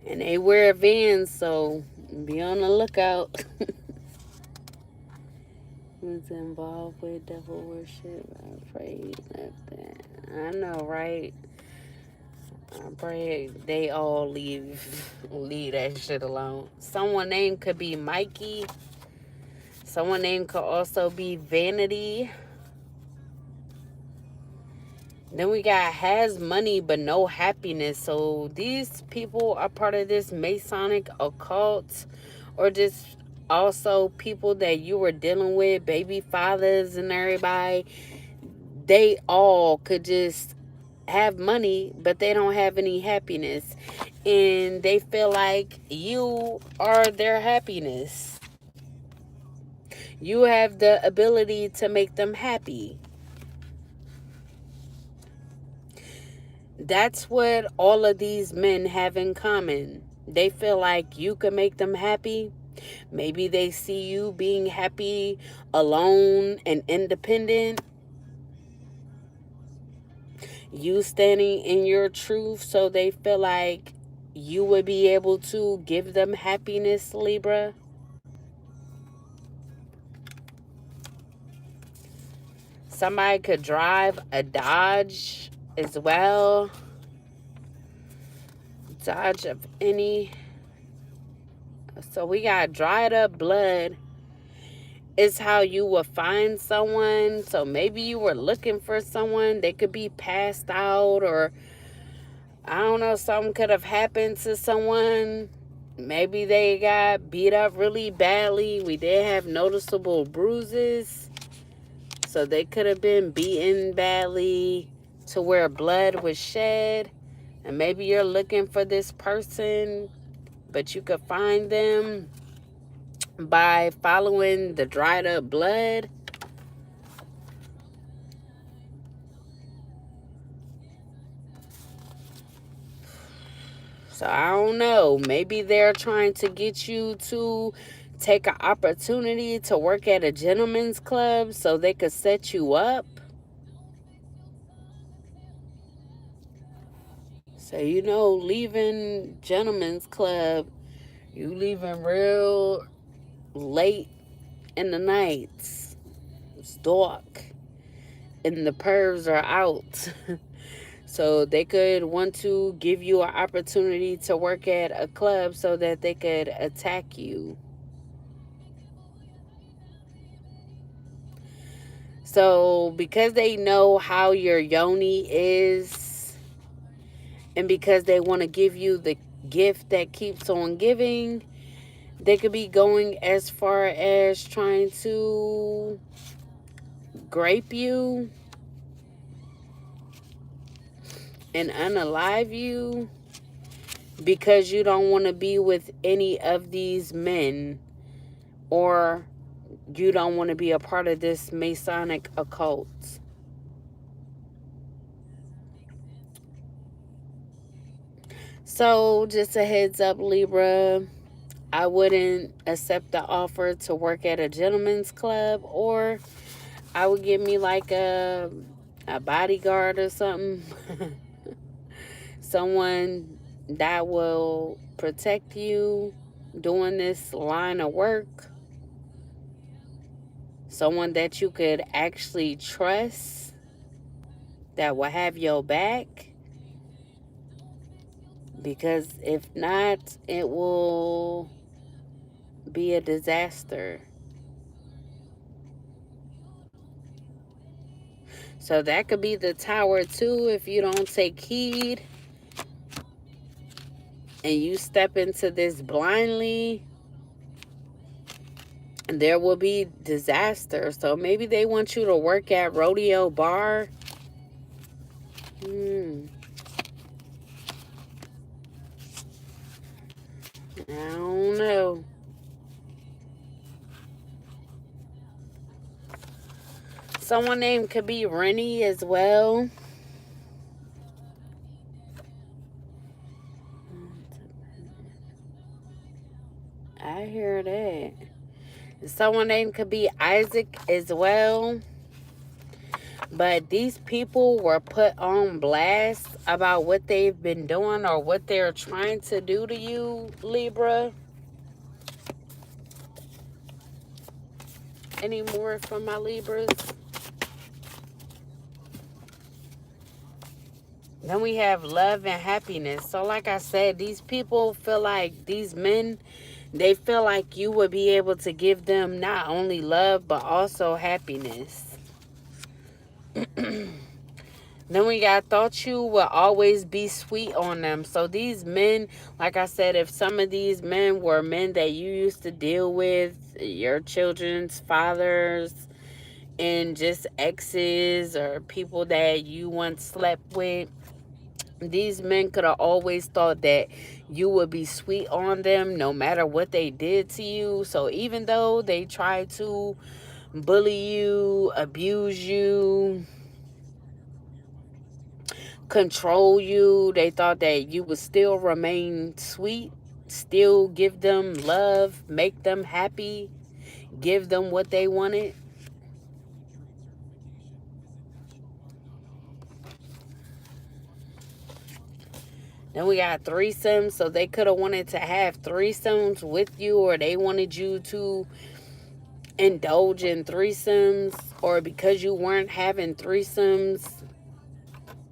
And they wear Vans, so be on the lookout. Who's involved with devil worship? I pray that. I know, right? I pray they all leave that shit alone. Someone name could be Mikey. Someone name could also be Vanity. Then we got has money but no happiness. So these people are part of this Masonic occult, or just also people that you were dealing with, baby fathers and everybody. They all could just have money, but they don't have any happiness. And they feel like you are their happiness. You have the ability to make them happy. That's what all of these men have in common. They feel like you can make them happy. Maybe they see you being happy, alone, and independent. You standing in your truth, so they feel like you would be able to give them happiness, Libra. Somebody could drive a Dodge as well. Dodge of any. So we got dried up blood. Is how you will find someone. So maybe you were looking for someone. They could be passed out, or I don't know, something could have happened to someone. Maybe they got beat up really badly. We did have noticeable bruises. So they could have been beaten badly to where blood was shed. And maybe you're looking for this person, but you could find them by following the dried up blood. So I don't know. Maybe they're trying to get you to take an opportunity to work at a gentleman's club so they could set you up. So, leaving gentleman's club, you leaving real late in the nights. It's dark and the pervs are out. So they could want to give you an opportunity to work at a club so that they could attack you. So because they know how your yoni is, And because they want to give you the gift that keeps on giving, they could be going as far as trying to grape you and unalive you because you don't want to be with any of these men, or you don't want to be a part of this Masonic occult. So, just a heads up, Libra, I wouldn't accept the offer to work at a gentleman's club, or I would get me like a bodyguard or something. Someone that will protect you doing this line of work. Someone that you could actually trust, that will have your back. Because if not, it will be a disaster. So that could be the tower too. If you don't take heed and you step into this blindly, there will be disaster. So maybe they want you to work at Rodeo Bar. I don't know. Someone named could be Rennie as well. I hear that. Someone named could be Isaac as well. But these people were put on blast about what they've been doing or what they're trying to do to you, Libra. Any more from my Libras? Then we have love and happiness. So like I said, these people feel like, these men, they feel like you would be able to give them not only love, but also happiness. Then we got thought you will always be sweet on them. So these men, like I said, if some of these men were men that you used to deal with, your children's fathers, and just exes or people that you once slept with, these men could have always thought that you would be sweet on them no matter what they did to you. So even though they tried to bully you, abuse you, control you, they thought that you would still remain sweet, still give them love, make them happy, give them what they wanted. Then we got threesomes, so they could have wanted to have threesomes with you, or they wanted you to indulge in threesomes, or because you weren't having threesomes,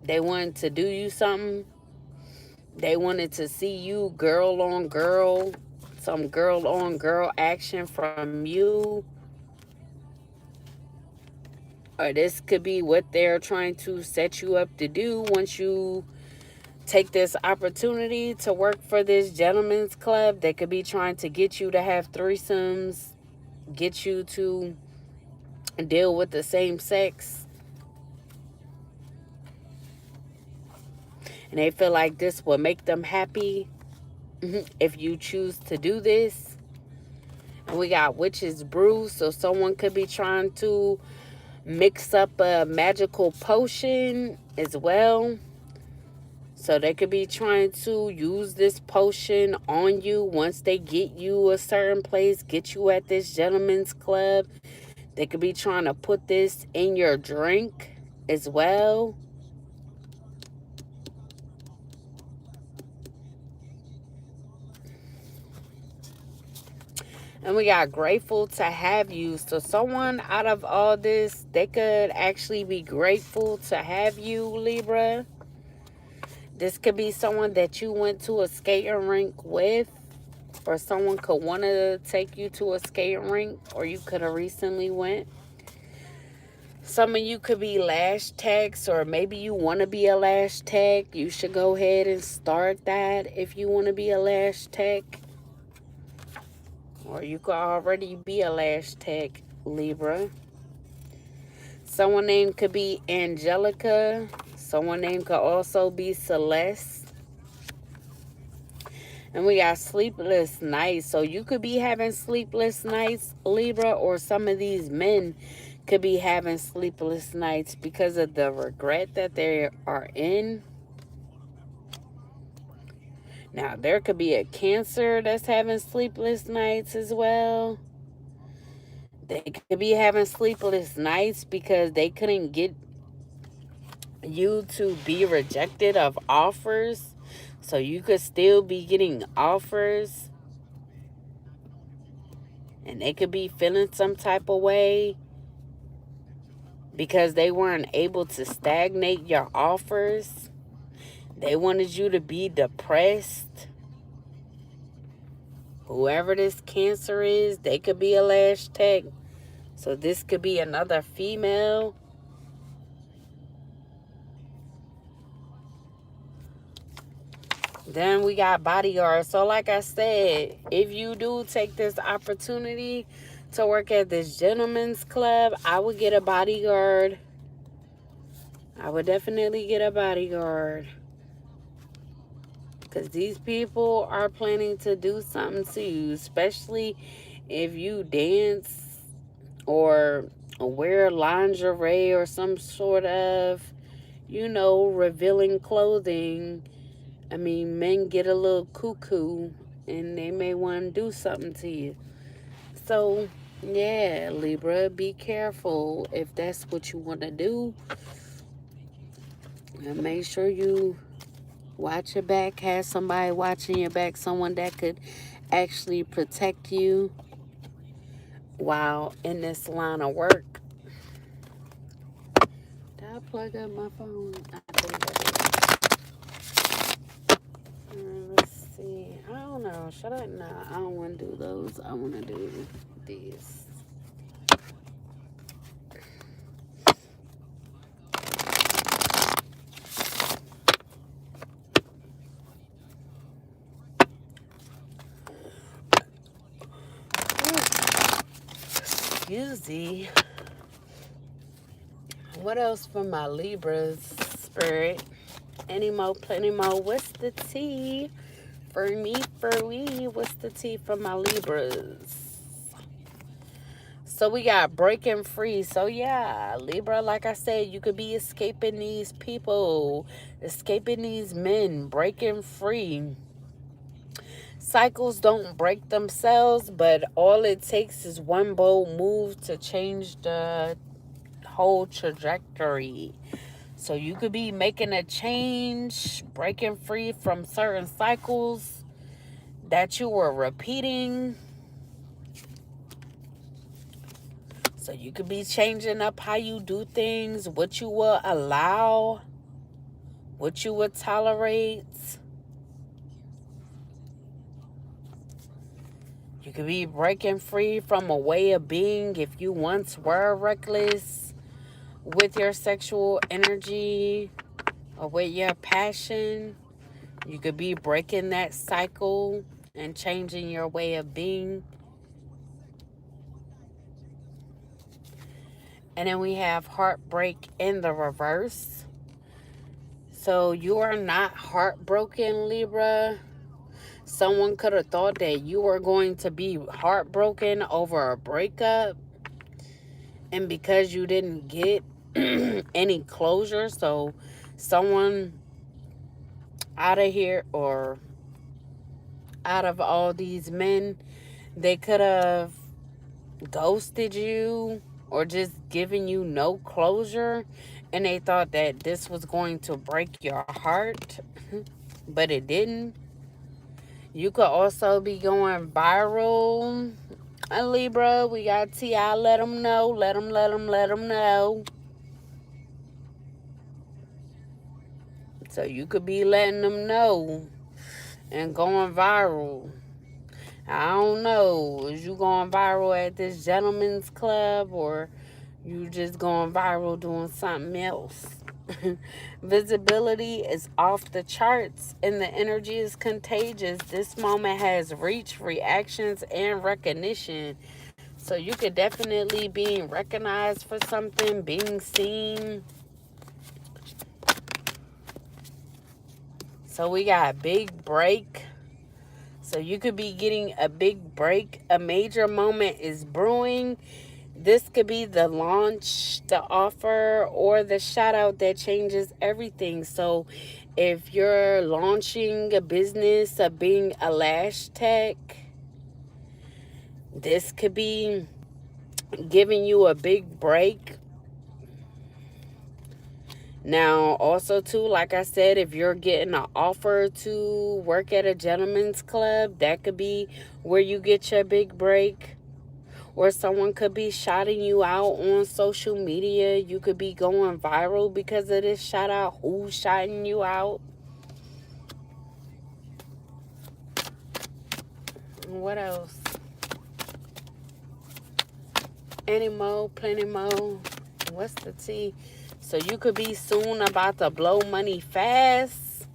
they wanted to do you something. They wanted to see you girl on girl, some girl on girl action from you. Or this could be what they're trying to set you up to do once you take this opportunity to work for this gentleman's club. They could be trying to get you to have threesomes, get you to deal with the same sex. And they feel like this will make them happy if you choose to do this. And we got witch's brew. So someone could be trying to mix up a magical potion as well. So they could be trying to use this potion on you once they get you a certain place, get you at this gentleman's club. They could be trying to put this in your drink as well. And we got grateful to have you. So someone out of all this, they could actually be grateful to have you, Libra. This could be someone that you went to a skating rink with, or someone could want to take you to a skating rink, or you could have recently went. Some of you could be lash techs, or maybe you want to be a lash tech. You should go ahead and start that if you want to be a lash tech. Or you could already be a lash tech, Libra. Someone named could be Angelica. Someone named could also be Celeste. And we got sleepless nights. So you could be having sleepless nights, Libra, or some of these men could be having sleepless nights because of the regret that they are in. Now, there could be a Cancer that's having sleepless nights as well. They could be having sleepless nights because they couldn't get you to be rejected of offers. So you could still be getting offers. And they could be feeling some type of way because they weren't able to stagnate your offers. They wanted you to be depressed. Whoever this Cancer is, they could be a lash tech. So this could be another female. Then we got bodyguard. So like I said, if you do take this opportunity to work at this gentleman's club, I would get a bodyguard. I would definitely get a bodyguard. Because these people are planning to do something to you. Especially if you dance or wear lingerie or some sort of, revealing clothing. I mean, men get a little cuckoo and they may want to do something to you. So, yeah, Libra, be careful if that's what you want to do. And make sure you watch your back, have somebody watching your back, someone that could actually protect you while in this line of work. Did I plug up my phone? I think I did. Let's see. I don't know. Should I? No, I don't want to do those. I want to do these. Excuse me. What else for my Libras, Spirit? Any more, plenty more. What's the tea? For me, what's the tea for my Libras? So we got breaking free. So yeah, Libra, like I said, you could be escaping these people, escaping these men, breaking free. Cycles don't break themselves, but all it takes is one bold move to change the whole trajectory. So you could be making a change, breaking free from certain cycles that you were repeating. So you could be changing up how you do things, what you will allow, what you would tolerate. You could be breaking free from a way of being if you once were reckless with your sexual energy or with your passion. You could be breaking that cycle and changing your way of being. And then we have heartbreak in the reverse. So you are not heartbroken, Libra. Someone could have thought that you were going to be heartbroken over a breakup. And because you didn't get any closure, so someone out of here or out of all these men, they could have ghosted you or just given you no closure, and they thought that this was going to break your heart, but it didn't. You could also be going viral. Libra, we got T.I. Let them know. Let them know. So you could be letting them know and going viral. I don't know. Is you going viral at this gentleman's club, or You just going viral doing something else. Visibility is off the charts and the energy is contagious. This moment has reach, reactions, and recognition. So you could definitely being recognized for something, being seen. So we got a big break. So you could be getting a big break. A major moment is brewing. This could be the launch, the offer, or the shout out that changes everything. So if you're launching a business of being a lash tech, this could be giving you a big break. Now, also too, like I said, if you're getting an offer to work at a gentleman's club, that could be where you get your big break. Or someone could be shouting you out on social media. You could be going viral because of this shout out. Who's shouting you out? What else? Any more, plenty more. What's the tea? So you could be soon about to blow money fast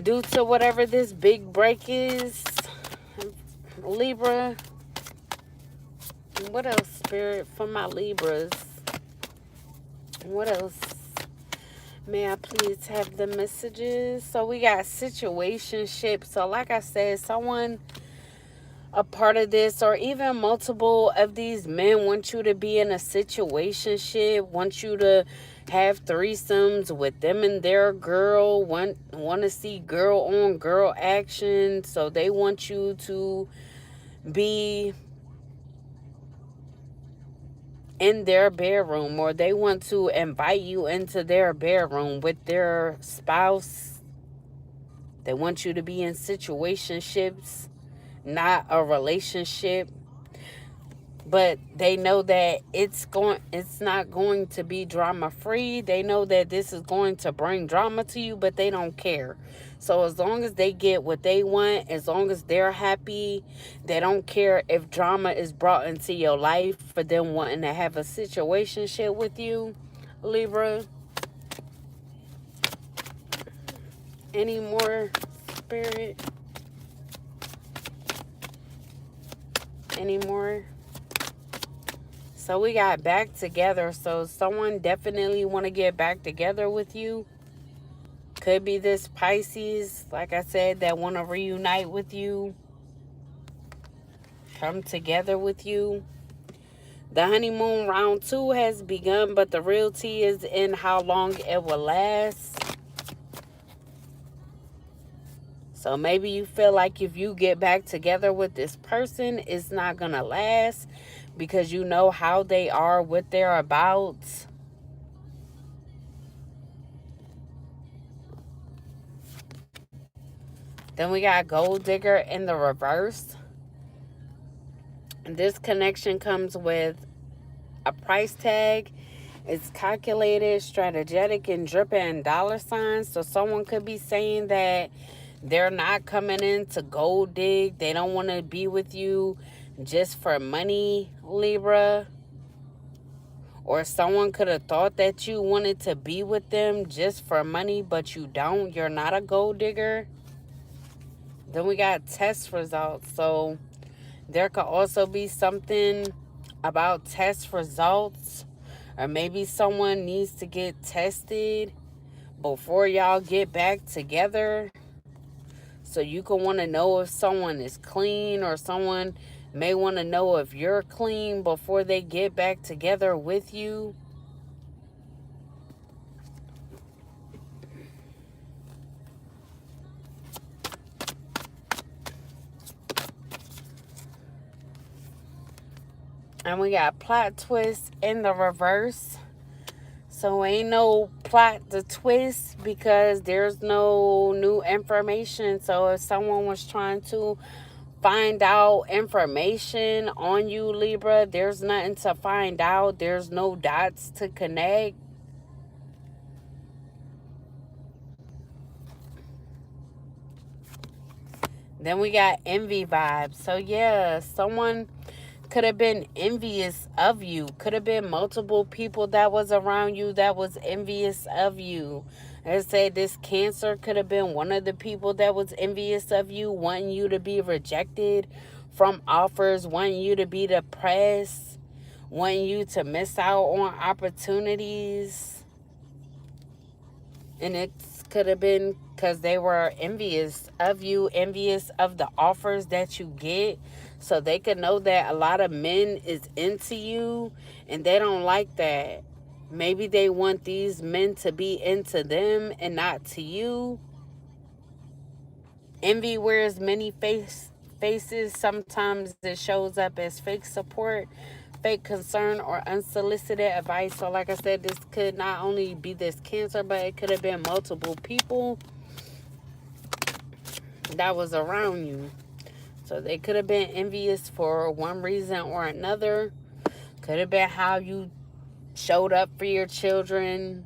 due to whatever this big break is. Libra. What else, Spirit, for my Libras? What else? May I please have the messages? So we got situationship. So like I said, someone a part of this or even multiple of these men want you to be in a situationship, want you to have threesomes with them and their girl, want to see girl on girl action. So they want you to be in their bedroom, or they want to invite you into their bedroom with their spouse. They want you to be in situationships, not a relationship. But they know that it's not going to be drama free. They know that this is going to bring drama to you, but they don't care. So as long as they get what they want, as long as they're happy, they don't care if drama is brought into your life for them wanting to have a situationship with you, Libra. Any more, Spirit? Any more? So we got back together. So someone definitely want to get back together with you. Could be this Pisces, like I said, that want to reunite with you. Come together with you. The honeymoon round 2 has begun, but the real tea is in how long it will last. So maybe you feel like if you get back together with this person, it's not going to last because you know how they are, what they're about. Then we got Gold Digger in the reverse. This connection comes with a price tag. It's calculated, strategic, and dripping in dollar signs. So someone could be saying that they're not coming in to gold dig. They don't want to be with you just for money, Libra. Or someone could have thought that you wanted to be with them just for money, but you don't. You're not a gold digger. Then we got test results. So there could also be something about test results, or maybe someone needs to get tested before y'all get back together. So you can want to know if someone is clean, or someone may want to know if you're clean before they get back together with you. And we got plot twist in the reverse. So ain't no plot to twist because there's no new information. So if someone was trying to find out information on you, Libra, there's nothing to find out. There's no dots to connect. Then we got envy vibes. So yeah, someone could have been envious of you. Could have been multiple people that was around you that was envious of you. I said this Cancer could have been one of the people that was envious of you, wanting you to be rejected from offers, wanting you to be depressed, wanting you to miss out on opportunities. And it could have been because they were envious of you, envious of the offers that you get. So they could know that a lot of men is into you and they don't like that. Maybe they want these men to be into them and not to you. Envy wears many faces. Sometimes it shows up as fake support, fake concern, or unsolicited advice. So like I said, this could not only be this Cancer, but it could have been multiple people that was around you. So they could have been envious for one reason or another. Could have been how you showed up for your children,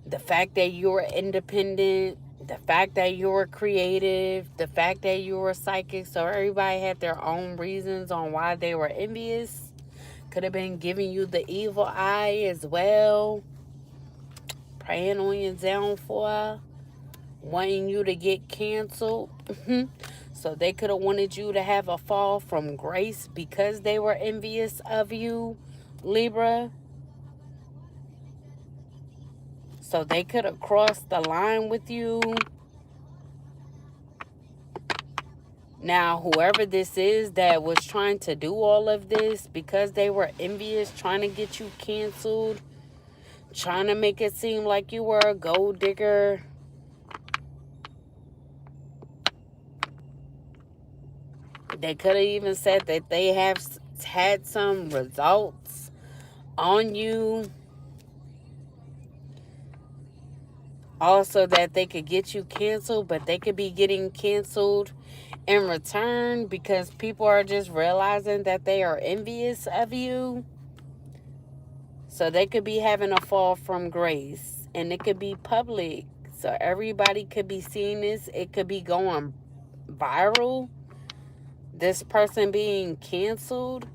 the fact that you were independent, the fact that you were creative, the fact that you were psychic. So everybody had their own reasons on why they were envious. Could have been giving you the evil eye as well, preying on your downfall, wanting you to get canceled. So they could have wanted you to have a fall from grace because they were envious of you, Libra. So they could have crossed the line with you. Now, whoever this is that was trying to do all of this, because they were envious, trying to get you canceled, trying to make it seem like you were a gold digger, they could have even said that they have had some results on you. Also, that they could get you canceled, but they could be getting canceled in return because people are just realizing that they are envious of you. So they could be having a fall from grace, and it could be public. So everybody could be seeing this. It could be going viral. This person being canceled.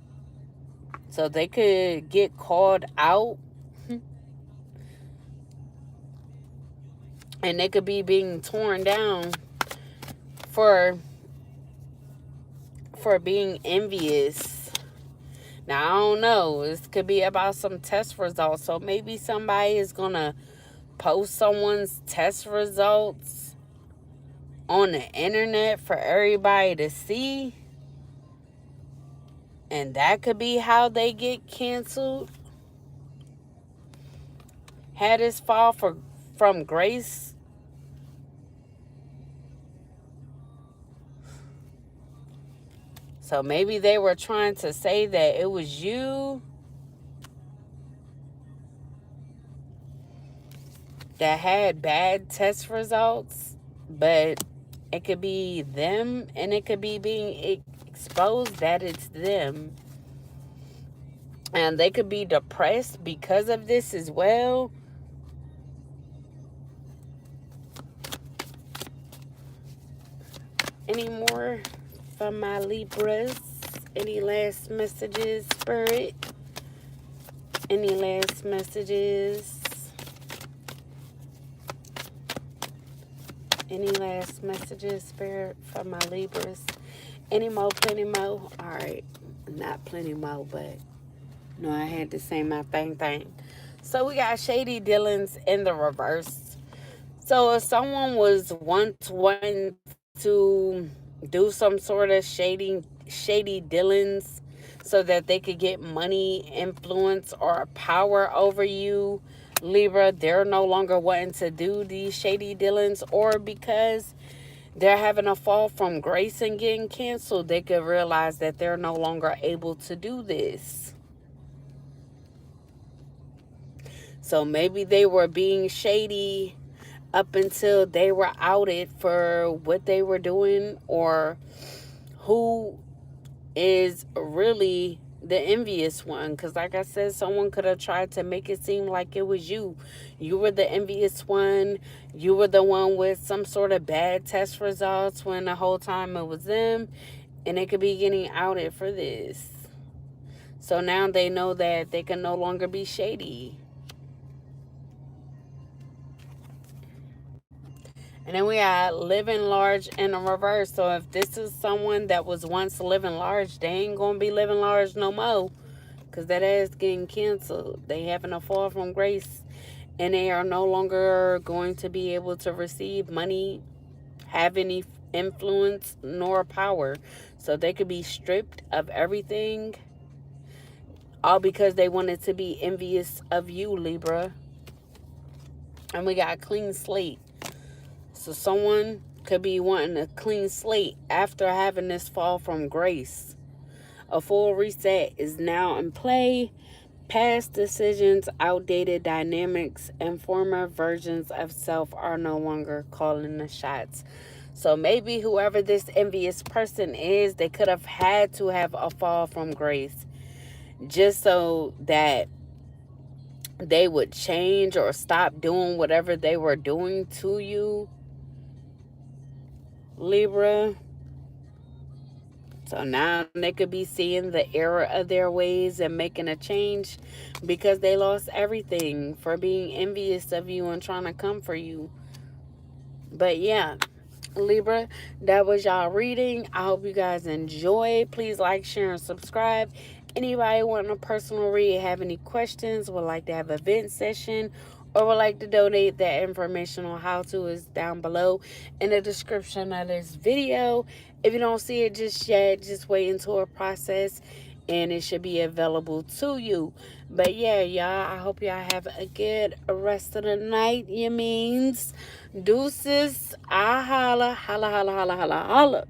So they could get called out. And they could be being torn down for being envious. Now, I don't know. This could be about some test results. So maybe somebody is going to post someone's test results on the internet for everybody to see. And that could be how they get canceled. Had this fall from grace. So maybe they were trying to say that it was you that had bad test results, but it could be them, and it could be being exposed that it's them. And they could be depressed because of this as well. Any more from my Libras? Any last messages, Spirit? Any last messages? Any last messages, Spirit, from my Libras? Any more, plenty more? All right. Not plenty more, but no, I had to say my thing. So we got shady dealings in the reverse. So if someone was once wanting to do some sort of shady dealings so that they could get money, influence, or power over you, Libra, they're no longer wanting to do these shady dealings, or because they're having a fall from grace and getting canceled, they could realize that they're no longer able to do this. So maybe they were being shady up until they were outed for what they were doing, or who is really the envious one. Because like I said, someone could have tried to make it seem like it was you. You were the envious one. You were the one with some sort of bad test results when the whole time it was them. And they could be getting outed for this. So now they know that they can no longer be shady. And then we got living large in a reverse. So if this is someone that was once living large, they ain't going to be living large no more. Because that ass getting canceled. They having a fall from grace. And they are no longer going to be able to receive money, have any influence, nor power. So they could be stripped of everything. All because they wanted to be envious of you, Libra. And we got a clean slate. So someone could be wanting a clean slate after having this fall from grace. A full reset is now in play. Past decisions, outdated dynamics, and former versions of self are no longer calling the shots. So maybe whoever this envious person is, they could have had to have a fall from grace just so that they would change or stop doing whatever they were doing to you, Libra. So now they could be seeing the error of their ways and making a change because they lost everything for being envious of you and trying to come for you. But yeah, Libra, that was y'all reading. I hope you guys enjoy. Please like, share, and subscribe. Anybody wanting a personal read, have any questions, would like to have a vent session, or would like to donate, that information on how to is down below in the description of this video. If you don't see it just yet, just wait until it process and it should be available to you. But yeah, y'all, I hope y'all have a good rest of the night. You means deuces. I holla, holla, holla, holla, holla, holla.